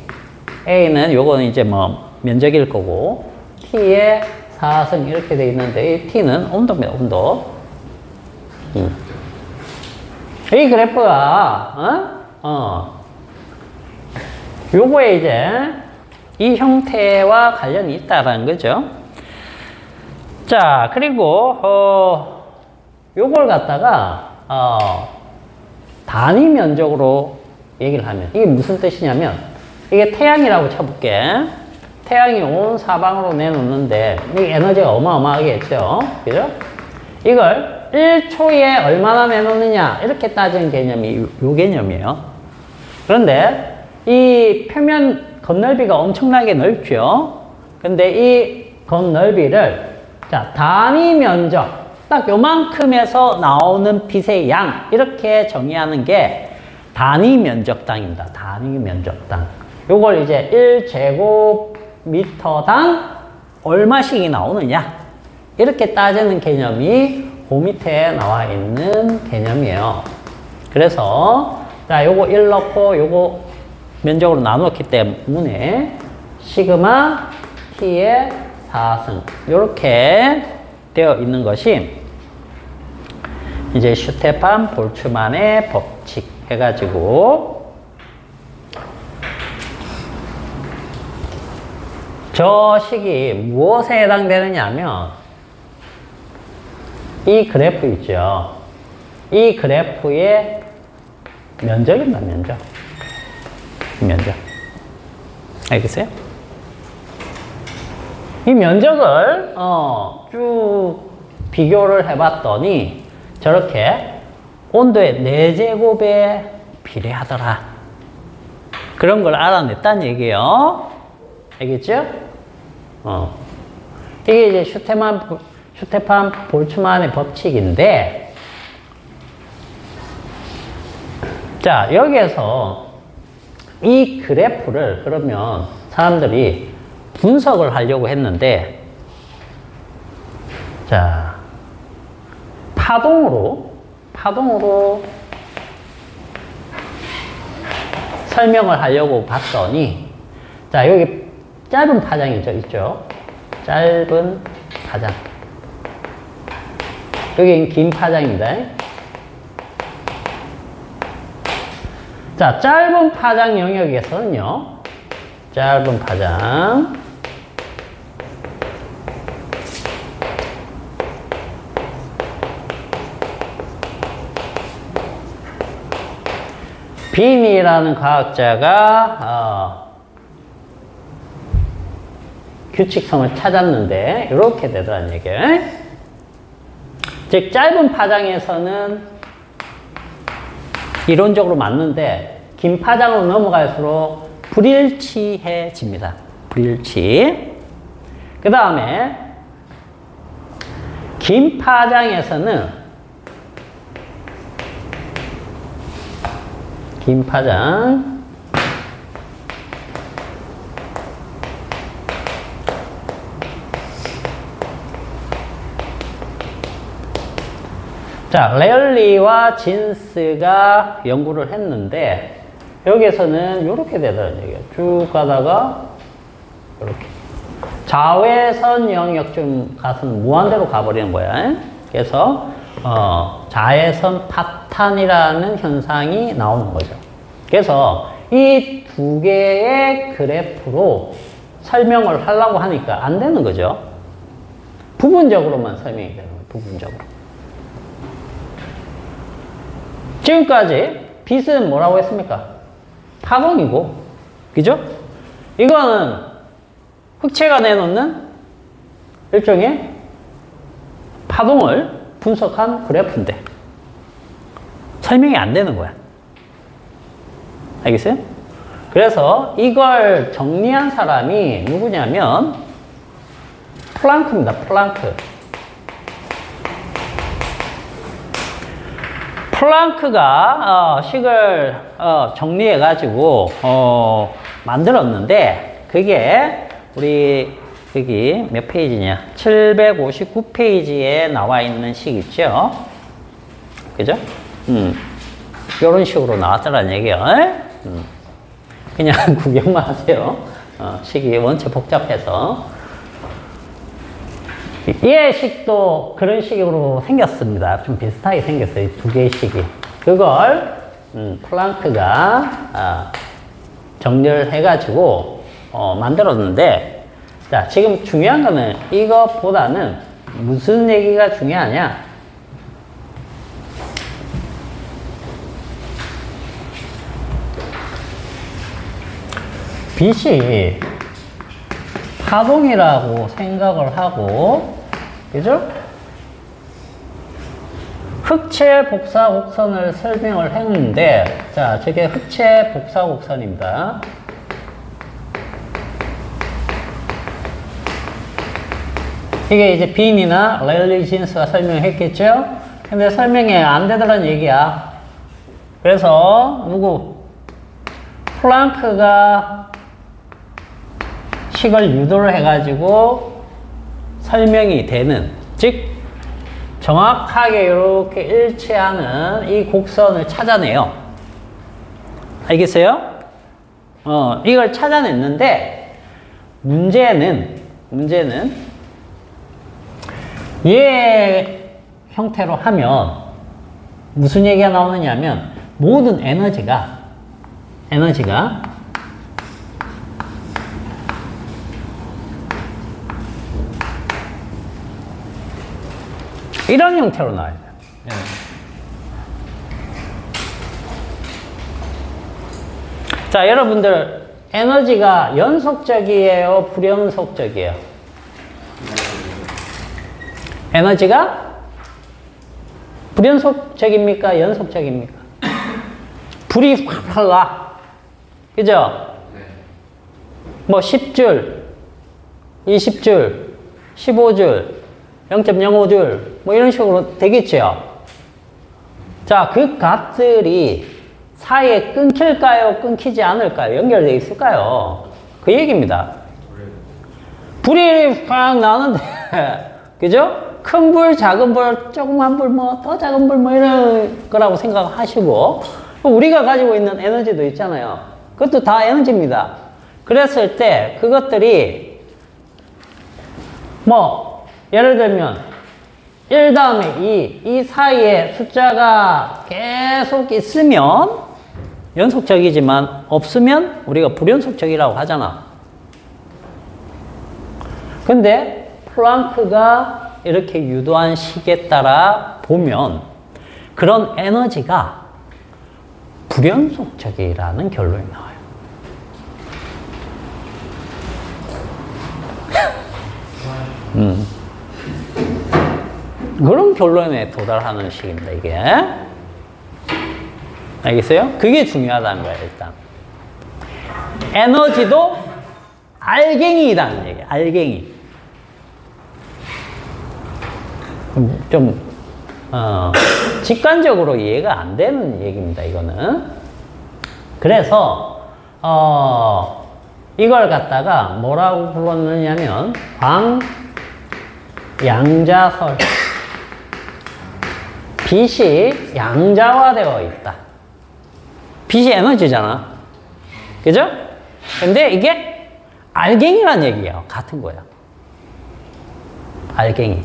B: A는 요거는 이제 뭐 면적일 거고, T의 4승 이렇게 돼 있는데, 이 T는 온도입니다, 온도. 이 그래프가, 요거에 이제 이 형태와 관련이 있다라는 거죠. 자, 그리고, 요걸 갖다가, 단위 면적으로 얘기를 하면, 이게 무슨 뜻이냐면, 이게 태양이라고 쳐볼게. 태양이 온 사방으로 내놓는데, 이 에너지가 어마어마하겠죠? 그죠? 이걸 1초에 얼마나 내놓느냐, 이렇게 따지는 개념이 요 개념이에요. 그런데 이 표면 건널비가 엄청나게 넓죠? 근데 이 건널비를, 자, 단위 면적, 딱 요만큼에서 나오는 빛의 양, 이렇게 정의하는 게 단위 면적당입니다. 단위 면적당. 요걸 이제 1제곱미터당 얼마씩이 나오느냐, 이렇게 따지는 개념이 그 밑에 나와 있는 개념이에요. 그래서 자, 요거 1 넣고 요거 면적으로 나누었기 때문에 시그마 T의 4승 요렇게 되어 있는 것이 이제 슈테판 볼츠만의 법칙 해가지고 저 식이 무엇에 해당되느냐 하면 이 그래프 있죠. 이 그래프의 면적입니다. 면적. 알겠어요? 이 면적을 쭉 비교를 해봤더니 저렇게 온도의 4제곱에 비례하더라. 그런 걸 알아냈다는 얘기예요. 알겠죠? 이게 이제 슈테판 볼츠만의 법칙인데, 자, 여기에서 이 그래프를 그러면 사람들이 분석을 하려고 했는데, 자, 파동으로 설명을 하려고 봤더니, 자, 여기 짧은 파장이죠, 있죠? 짧은 파장. 여기 긴 파장입니다. 자, 짧은 파장 영역에서는요, 짧은 파장. 빈이라는 과학자가 규칙성을 찾았는데 이렇게 되더라는 얘기예요. 즉 짧은 파장에서는 이론적으로 맞는데 긴 파장으로 넘어갈수록 불일치해집니다. 불일치. 그 다음에 긴 파장에서는 긴 파장 자, 레얼리와 진스가 연구를 했는데 여기에서는 이렇게 되더라는 얘기예요. 쭉 가다가 이렇게 자외선 영역쯤 가서는 무한대로 가버리는 거야. 그래서 자외선 파탄이라는 현상이 나오는 거죠. 그래서 이 두 개의 그래프로 설명을 하려고 하니까 안 되는 거죠. 부분적으로만 설명이 되는 거예요. 부분적으로. 지금까지 빛은 뭐라고 했습니까? 파동이고, 그죠? 이거는 흑체가 내놓는 일종의 파동을 분석한 그래프인데 설명이 안 되는 거야. 알겠어요? 그래서 이걸 정리한 사람이 누구냐면 플랑크입니다. 플랑크. 플랑크가 식을 정리해가지고 만들었는데 그게 우리 여기 몇 페이지냐? 759페이지에 나와 있는 식 있죠? 그죠? 이런 식으로 나왔다는 얘기예요. 그냥 구경만 하세요. 식이 원체 복잡해서. 얘 식도 그런 식으로 생겼습니다. 좀 비슷하게 생겼어요. 두 개의 식이. 그걸 플랑크가 정렬을 해가지고 만들었는데, 자, 지금 중요한 거는 이것보다는 무슨 얘기가 중요하냐? 빛이 파동이라고 생각을 하고, 그죠? 흑체 복사 곡선을 설명을 했는데, 자, 저게 흑체 복사 곡선입니다. 이게 이제 빈이나 랠리 진스가 설명했겠죠? 근데 설명이 안 되더란 얘기야. 그래서 플랑크가 식을 유도를 해가지고 설명이 되는, 즉 정확하게 이렇게 일치하는 이 곡선을 찾아내요. 알겠어요? 이걸 찾아냈는데 문제는 얘 형태로 하면 무슨 얘기가 나오느냐 하면 모든 에너지가 이런 형태로 나와요. 자, 여러분들 에너지가 연속적이에요? 불연속적이에요? 에너지가 불연속적입니까? 연속적입니까? 불이 확 나. 그죠? 뭐 10줄, 20줄, 15줄, 0.05줄 뭐 이런 식으로 되겠죠. 자, 그 값들이 사이에 끊길까요? 끊기지 않을까요? 연결되어 있을까요? 그 얘기입니다. 불이 확 나는데 그죠? 큰 불, 작은 불, 조그만 불, 뭐 더 작은 불 뭐 이런 거라고 생각하시고, 우리가 가지고 있는 에너지도 있잖아요. 그것도 다 에너지입니다. 그랬을 때 그것들이 뭐 예를 들면 1 다음에 2 사이에 숫자가 계속 있으면 연속적이지만 없으면 우리가 불연속적이라고 하잖아. 근데 플랑크가 이렇게 유도한 식에 따라 보면 그런 에너지가 불연속적이라는 결론이 나와요. 그런 결론에 도달하는 식입니다, 이게. 알겠어요? 그게 중요하다는 거예요, 일단. 에너지도 알갱이라는 얘기예요, 알갱이. 좀, 직관적으로 이해가 안 되는 얘기입니다, 이거는. 그래서, 이걸 갖다가 뭐라고 불렀느냐면, 광양자설. 빛이 양자화되어 있다. 빛이 에너지잖아. 그죠? 근데 이게 알갱이란 얘기예요. 같은 거야. 알갱이.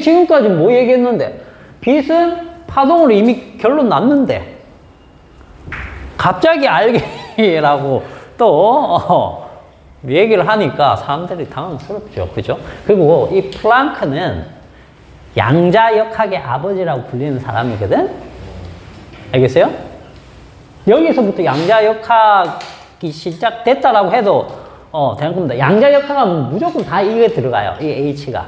B: 지금까지 뭐 얘기했는데? 빛은 파동으로 이미 결론 났는데. 갑자기 알게라고 또 얘기를 하니까 사람들이 당황스럽죠. 그죠? 그리고 이 플랑크는 양자역학의 아버지라고 불리는 사람이거든? 알겠어요? 여기서부터 양자역학이 시작됐다라고 해도 되는 겁니다. 양자역학은 무조건 다 이게 들어가요. 이 H가.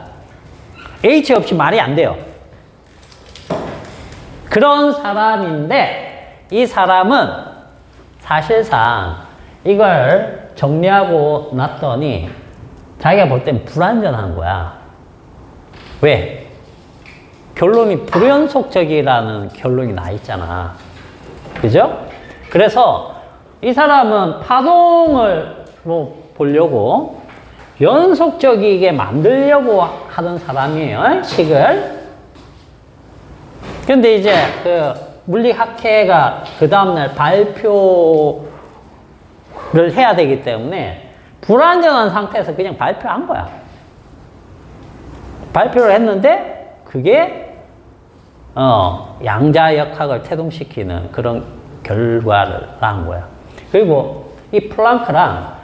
B: H 없이 말이 안 돼요. 그런 사람인데 이 사람은 사실상 이걸 정리하고 놨더니 자기가 볼 땐 불완전한 거야. 왜? 결론이 불연속적이라는 결론이 나 있잖아. 그죠? 그래서 이 사람은 파동을 보려고 연속적이게 만들려고 하던 사람이에요. 식을. 근데 이제 그 물리학회가 그 다음날 발표를 해야 되기 때문에 불완전한 상태에서 그냥 발표한 거야. 발표를 했는데 그게 양자역학을 태동시키는 그런 결과를 낳은 거야. 그리고 이 플랑크랑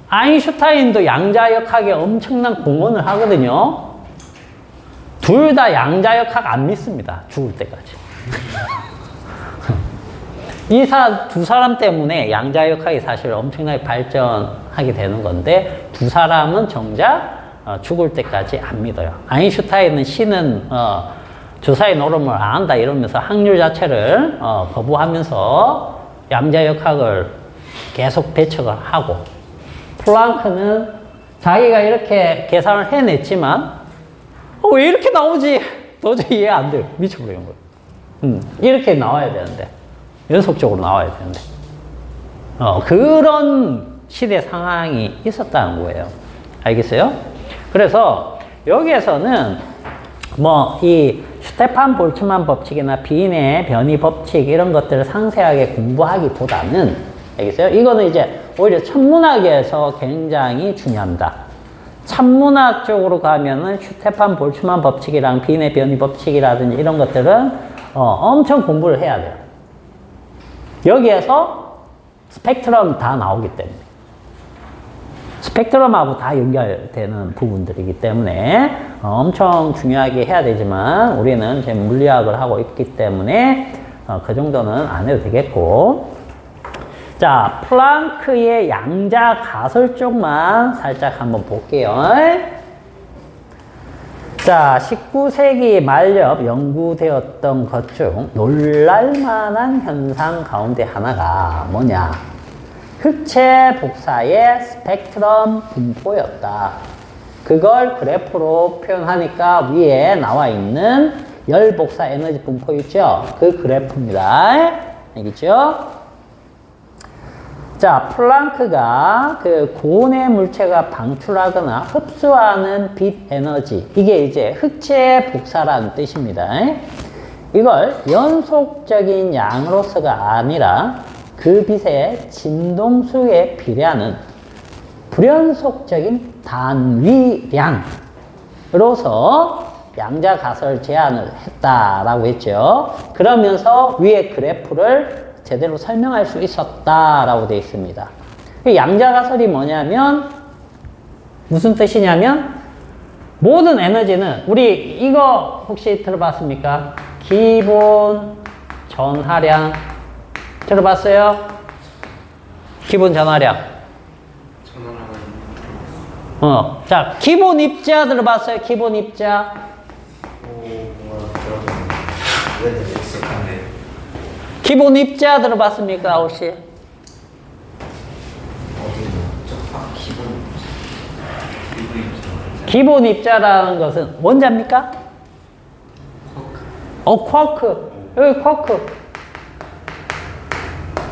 B: 아인슈타인도 양자역학에 엄청난 공헌을 하거든요. 둘 다 양자역학 안 믿습니다. 죽을 때까지. 이 두 사람 때문에 양자역학이 사실 엄청나게 발전하게 되는 건데 두 사람은 정작 죽을 때까지 안 믿어요. 아인슈타인은 신은 주사위 노름을 안 한다 이러면서 확률 자체를 거부하면서 양자역학을 계속 배척을 하고 플랑크는 자기가 이렇게 계산을 해냈지만 왜 이렇게 나오지? 도저히 이해 안 돼요. 미쳐버리는 거예요. 이렇게 나와야 되는데 연속적으로 나와야 되는데 그런 시대 상황이 있었다는 거예요. 알겠어요? 그래서 여기에서는 뭐 이 슈테판 볼츠만 법칙이나 비인의 변이 법칙 이런 것들을 상세하게 공부하기보다는 알겠어요? 이거는 이제 오히려 천문학에서 굉장히 중요합니다. 천문학 쪽으로 가면은 슈테판 볼츠만 법칙이랑 비인의 변이 법칙이라든지 이런 것들은 엄청 공부를 해야 돼요. 여기에서 스펙트럼 다 나오기 때문에 스펙트럼하고 다 연결되는 부분들이기 때문에 엄청 중요하게 해야 되지만 우리는 이제 물리학을 하고 있기 때문에 그 정도는 안 해도 되겠고 자, 플랑크의 양자 가설 쪽만 살짝 한번 볼게요. 자, 19세기 말엽 연구되었던 것 중 놀랄만한 현상 가운데 하나가 뭐냐? 흑체 복사의 스펙트럼 분포였다. 그걸 그래프로 표현하니까 위에 나와 있는 열 복사 에너지 분포 있죠? 그 그래프입니다. 알겠죠? 자, 플랑크가 그 고온의 물체가 방출하거나 흡수하는 빛 에너지, 이게 이제 흑체 복사라는 뜻입니다. 이걸 연속적인 양으로서가 아니라 그 빛의 진동수에 비례하는 불연속적인 단위량으로서 양자 가설 제안을 했다라고 했죠. 그러면서 위에 그래프를 제대로 설명할 수 있었다라고 되어 있습니다. 양자 가설이 뭐냐면 무슨 뜻이냐면 모든 에너지는 우리 이거 혹시 들어봤습니까? 기본 전하량 들어봤어요? 기본 전하량. 자, 기본 입자 들어봤어요? 기본 입자. 기본 입자 들어봤습니까, 혹시? 기본 입자라는 것은 원자입니까? 쿼크. 여기 쿼크.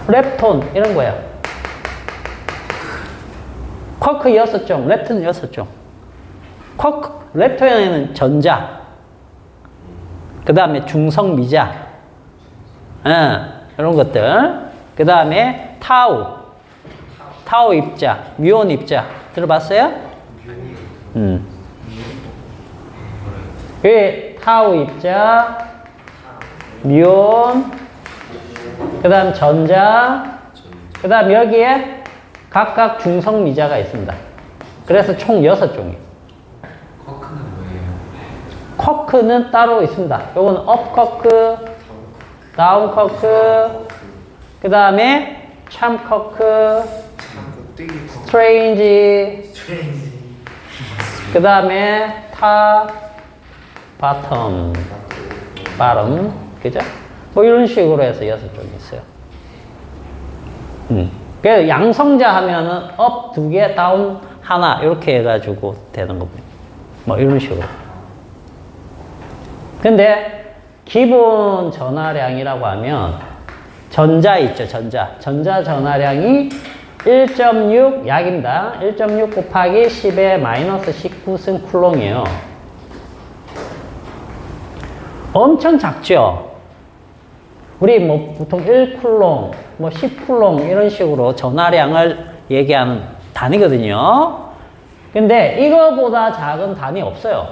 B: 렙톤, 이런 거야. 쿼크 6종, 렙톤 6종. 쿼크, 렙톤에는 전자. 그 다음에 중성 미자. 이런 것들. 그 다음에 타우 입자, 뮤온 입자. 들어봤어요? 이 타우 입자, 뮤온, 그 다음 전자, 그 다음 여기에 각각 중성미자가 있습니다. 그래서 총 6종이에요.
C: 커크는 뭐예요?
B: 커크는 따로 있습니다. 요거는 업 커크, 다운 커크, 그 다음에 참 커크, 스트레인지, 그 다음에 탑, 바텀, 바름, 그죠? 뭐 이런 식으로 해서 6종이 있어요. 그래서 양성자 하면은 업 2개, 다운 하나 이렇게 해가지고 되는 겁니다. 뭐 이런 식으로. 근데 기본 전하량이라고 하면 전자 있죠, 전자. 전자 전하량이 1.6 약입니다. 1.6 곱하기 10의 마이너스 19승 쿨롱이에요. 엄청 작죠? 우리 뭐 보통 1쿨롱, 뭐 10쿨롱 이런 식으로 전하량을 얘기하는 단위거든요. 근데 이거보다 작은 단위 없어요.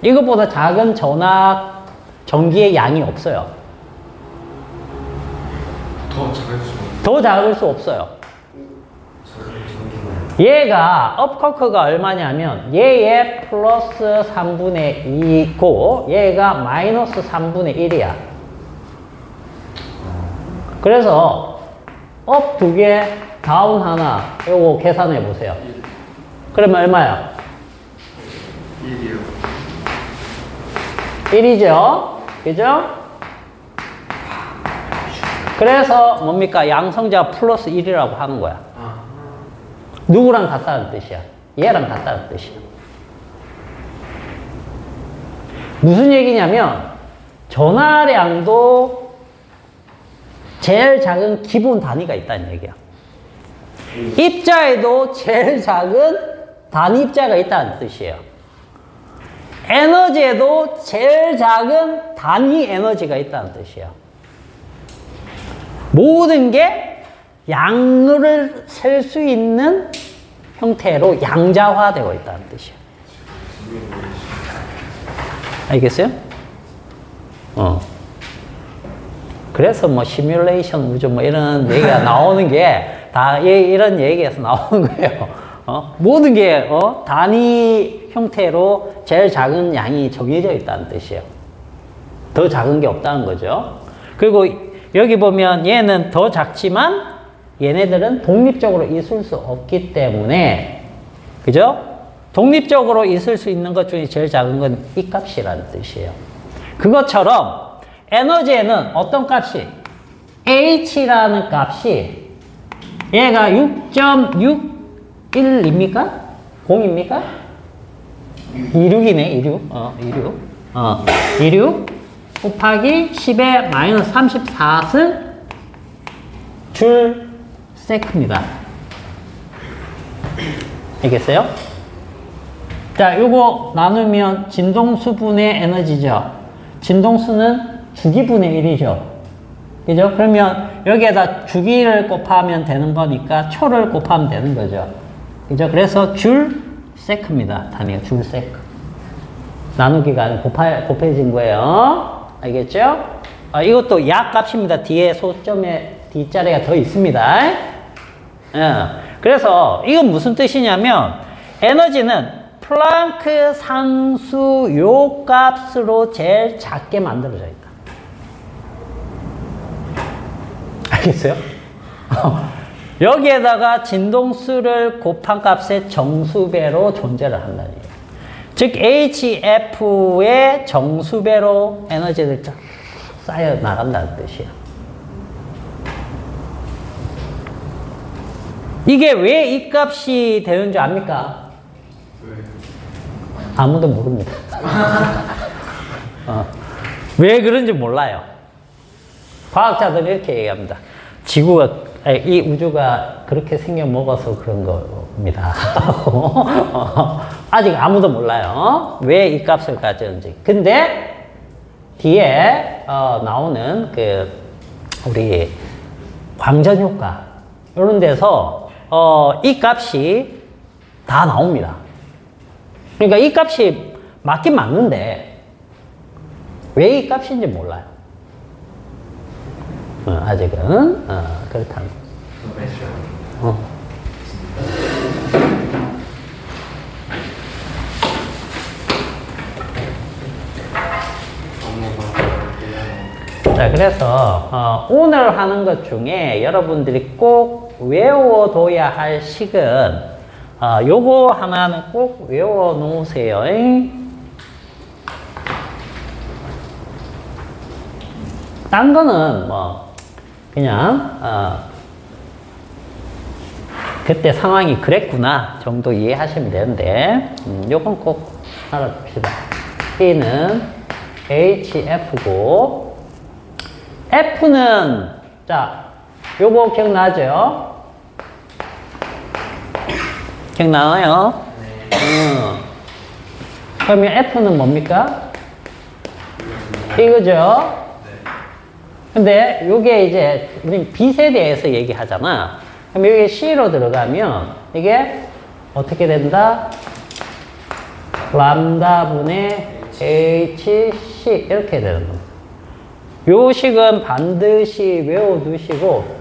B: 이거보다 작은 전하 전기의 양이 없어요. 더 작을 수 없어요. 얘가 업커크가 얼마냐면 얘의 플러스 3분의 2고 얘가 마이너스 3분의 1이야. 그래서 업 2개, 다운 하나 요거 계산해 보세요. 그러면 얼마야? 1이죠? 그죠? 그래서 뭡니까? 양성자 플러스 1이라고 하는 거야. 누구랑 같다는 뜻이야? 얘랑 같다는 뜻이야. 무슨 얘기냐면 전하량도 제일 작은 기본 단위가 있다는 얘기야. 입자에도 제일 작은 단위 입자가 있다는 뜻이에요. 에너지에도 제일 작은 단위 에너지가 있다는 뜻이에요. 모든 게 양을 셀 수 있는 형태로 양자화되어 있다는 뜻이에요. 알겠어요? 그래서 뭐 시뮬레이션 우주 뭐 이런 얘기가 나오는 게 다 이런 얘기에서 나오는 거예요. 모든 게 단위 형태로 제일 작은 양이 정해져 있다는 뜻이에요. 더 작은 게 없다는 거죠. 그리고 여기 보면 얘는 더 작지만 얘네들은 독립적으로 있을 수 없기 때문에, 그죠? 독립적으로 있을 수 있는 것 중에 제일 작은 건 이 값이라는 뜻이에요. 그것처럼 에너지에는 어떤 값이 H라는 값이 얘가 6.61입니까? 0입니까? 26이네, 26. 26. 26 곱하기 10의 마이너스 34승 줄 세크입니다. 알겠어요? 자, 요거 나누면 진동수분의 에너지죠. 진동수는 주기분의 1이죠. 그죠? 그러면 여기에다 주기를 곱하면 되는 거니까 초를 곱하면 되는 거죠. 그죠? 그래서 줄 세크입니다. 단위가 줄 세크. 나누기가 아니라 곱해진 거예요. 알겠죠? 이것도 약 값입니다. 뒤에 소점에 뒷자리가 더 있습니다. 그래서 이건 무슨 뜻이냐면 에너지는 플랑크 상수 요 값으로 제일 작게 만들어져 있다. 알겠어요? 여기에다가 진동수를 곱한 값의 정수배로 존재를 한다는 얘기예요. 즉 HF의 정수배로 에너지를 쫙 쌓여 나간다는 뜻이에요. 이게 왜 이 값이 되는 줄 압니까? 아무도 모릅니다. 왜 그런지 몰라요. 과학자들은 이렇게 얘기합니다. 이 우주가 그렇게 생겨 먹어서 그런 겁니다. 아직 아무도 몰라요. 왜 이 값을 가졌는지. 근데 뒤에 나오는 우리 광전 효과 이런 데서 이 값이 다 나옵니다. 그러니까 이 값이 맞긴 맞는데 왜 이 값인지 몰라요. 아직은 그렇다는 거죠. 자, 그래서 오늘 하는 것 중에 여러분들이 꼭 외워둬야 할 식은 요거 하나는 꼭 외워 놓으세요. 딴 거는 뭐 그냥 그때 상황이 그랬구나 정도 이해하시면 되는데 요건 꼭 알아둡시다. B는 HF고 F는 자 요거 기억나죠? 기억나요? 그러면 F는 뭡니까? 이거죠? 근데 요게 이제 우리 빛에 대해서 얘기하잖아. 그럼 여기 C로 들어가면 이게 어떻게 된다? 람다분의 HC 이렇게 되는 거예요. 요 식은 반드시 외워두시고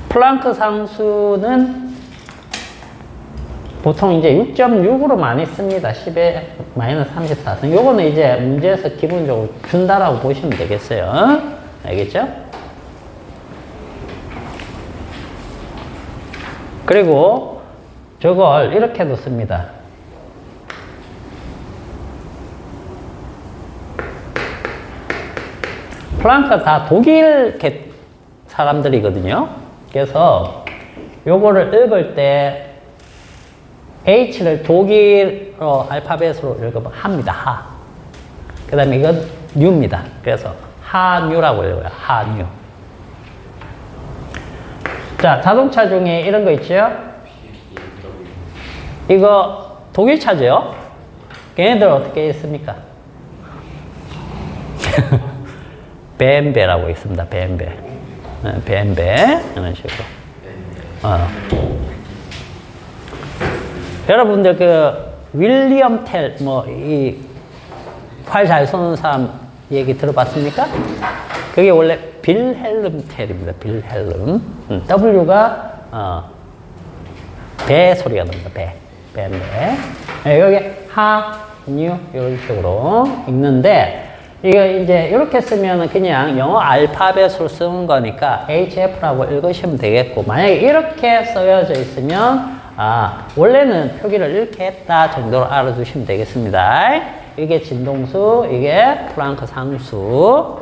B: 플랑크 상수는 보통 이제 6.6으로 많이 씁니다. 10에 마이너스 34승. 요거는 이제 문제에서 기본적으로 준다라고 보시면 되겠어요. 알겠죠? 그리고 저걸 이렇게도 씁니다. 플랑크가 다 독일 사람들이거든요. 그래서 요거를 읽을 때 H를 독일어 알파벳으로 읽으면 합니다. 하. 그 다음에 이건 뉴입니다. 그래서 하뉴라고 읽어요. 하뉴. 자, 자동차 중에 이런 거 있죠? 이거 독일 차죠? 걔네들 어떻게 있습니까? 벤베라고 있습니다. 벤베. 벤베. 이런 식으로. 여러분들 윌리엄 텔, 활 잘 쏘는 사람 얘기 들어봤습니까? 그게 원래 빌헬름 텔입니다. 빌헬름. W가, 배 소리가 납니다. 배. 벤베. 네, 여기 하, 뉴, 이런 식으로 읽는데, 이거 이제 이렇게 쓰면 그냥 영어 알파벳으로 쓰는 거니까 HF라고 읽으시면 되겠고, 만약에 이렇게 써여져 있으면 원래는 표기를 이렇게 했다 정도로 알아두시면 되겠습니다. 이게 진동수, 이게 플랑크 상수.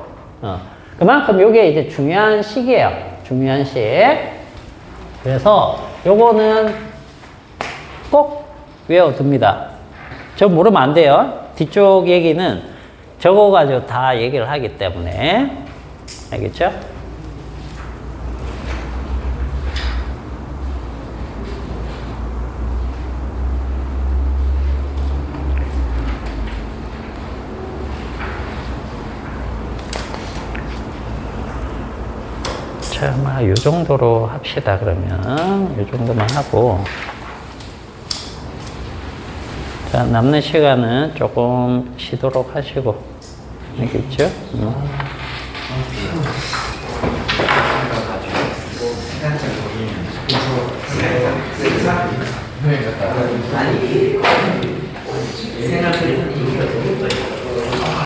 B: 그만큼 이게 이제 중요한 식이에요. 중요한 식. 그래서 요거는 꼭 외워둡니다. 저 모르면 안 돼요. 뒤쪽 얘기는 저거 가지고 다 얘기를 하기 때문에. 알겠죠? 자, 요 정도로 합시다. 그러면 요 정도만 하고, 자, 남는 시간은 조금 쉬도록 하시고. 알겠죠?
A: 아니, 생각을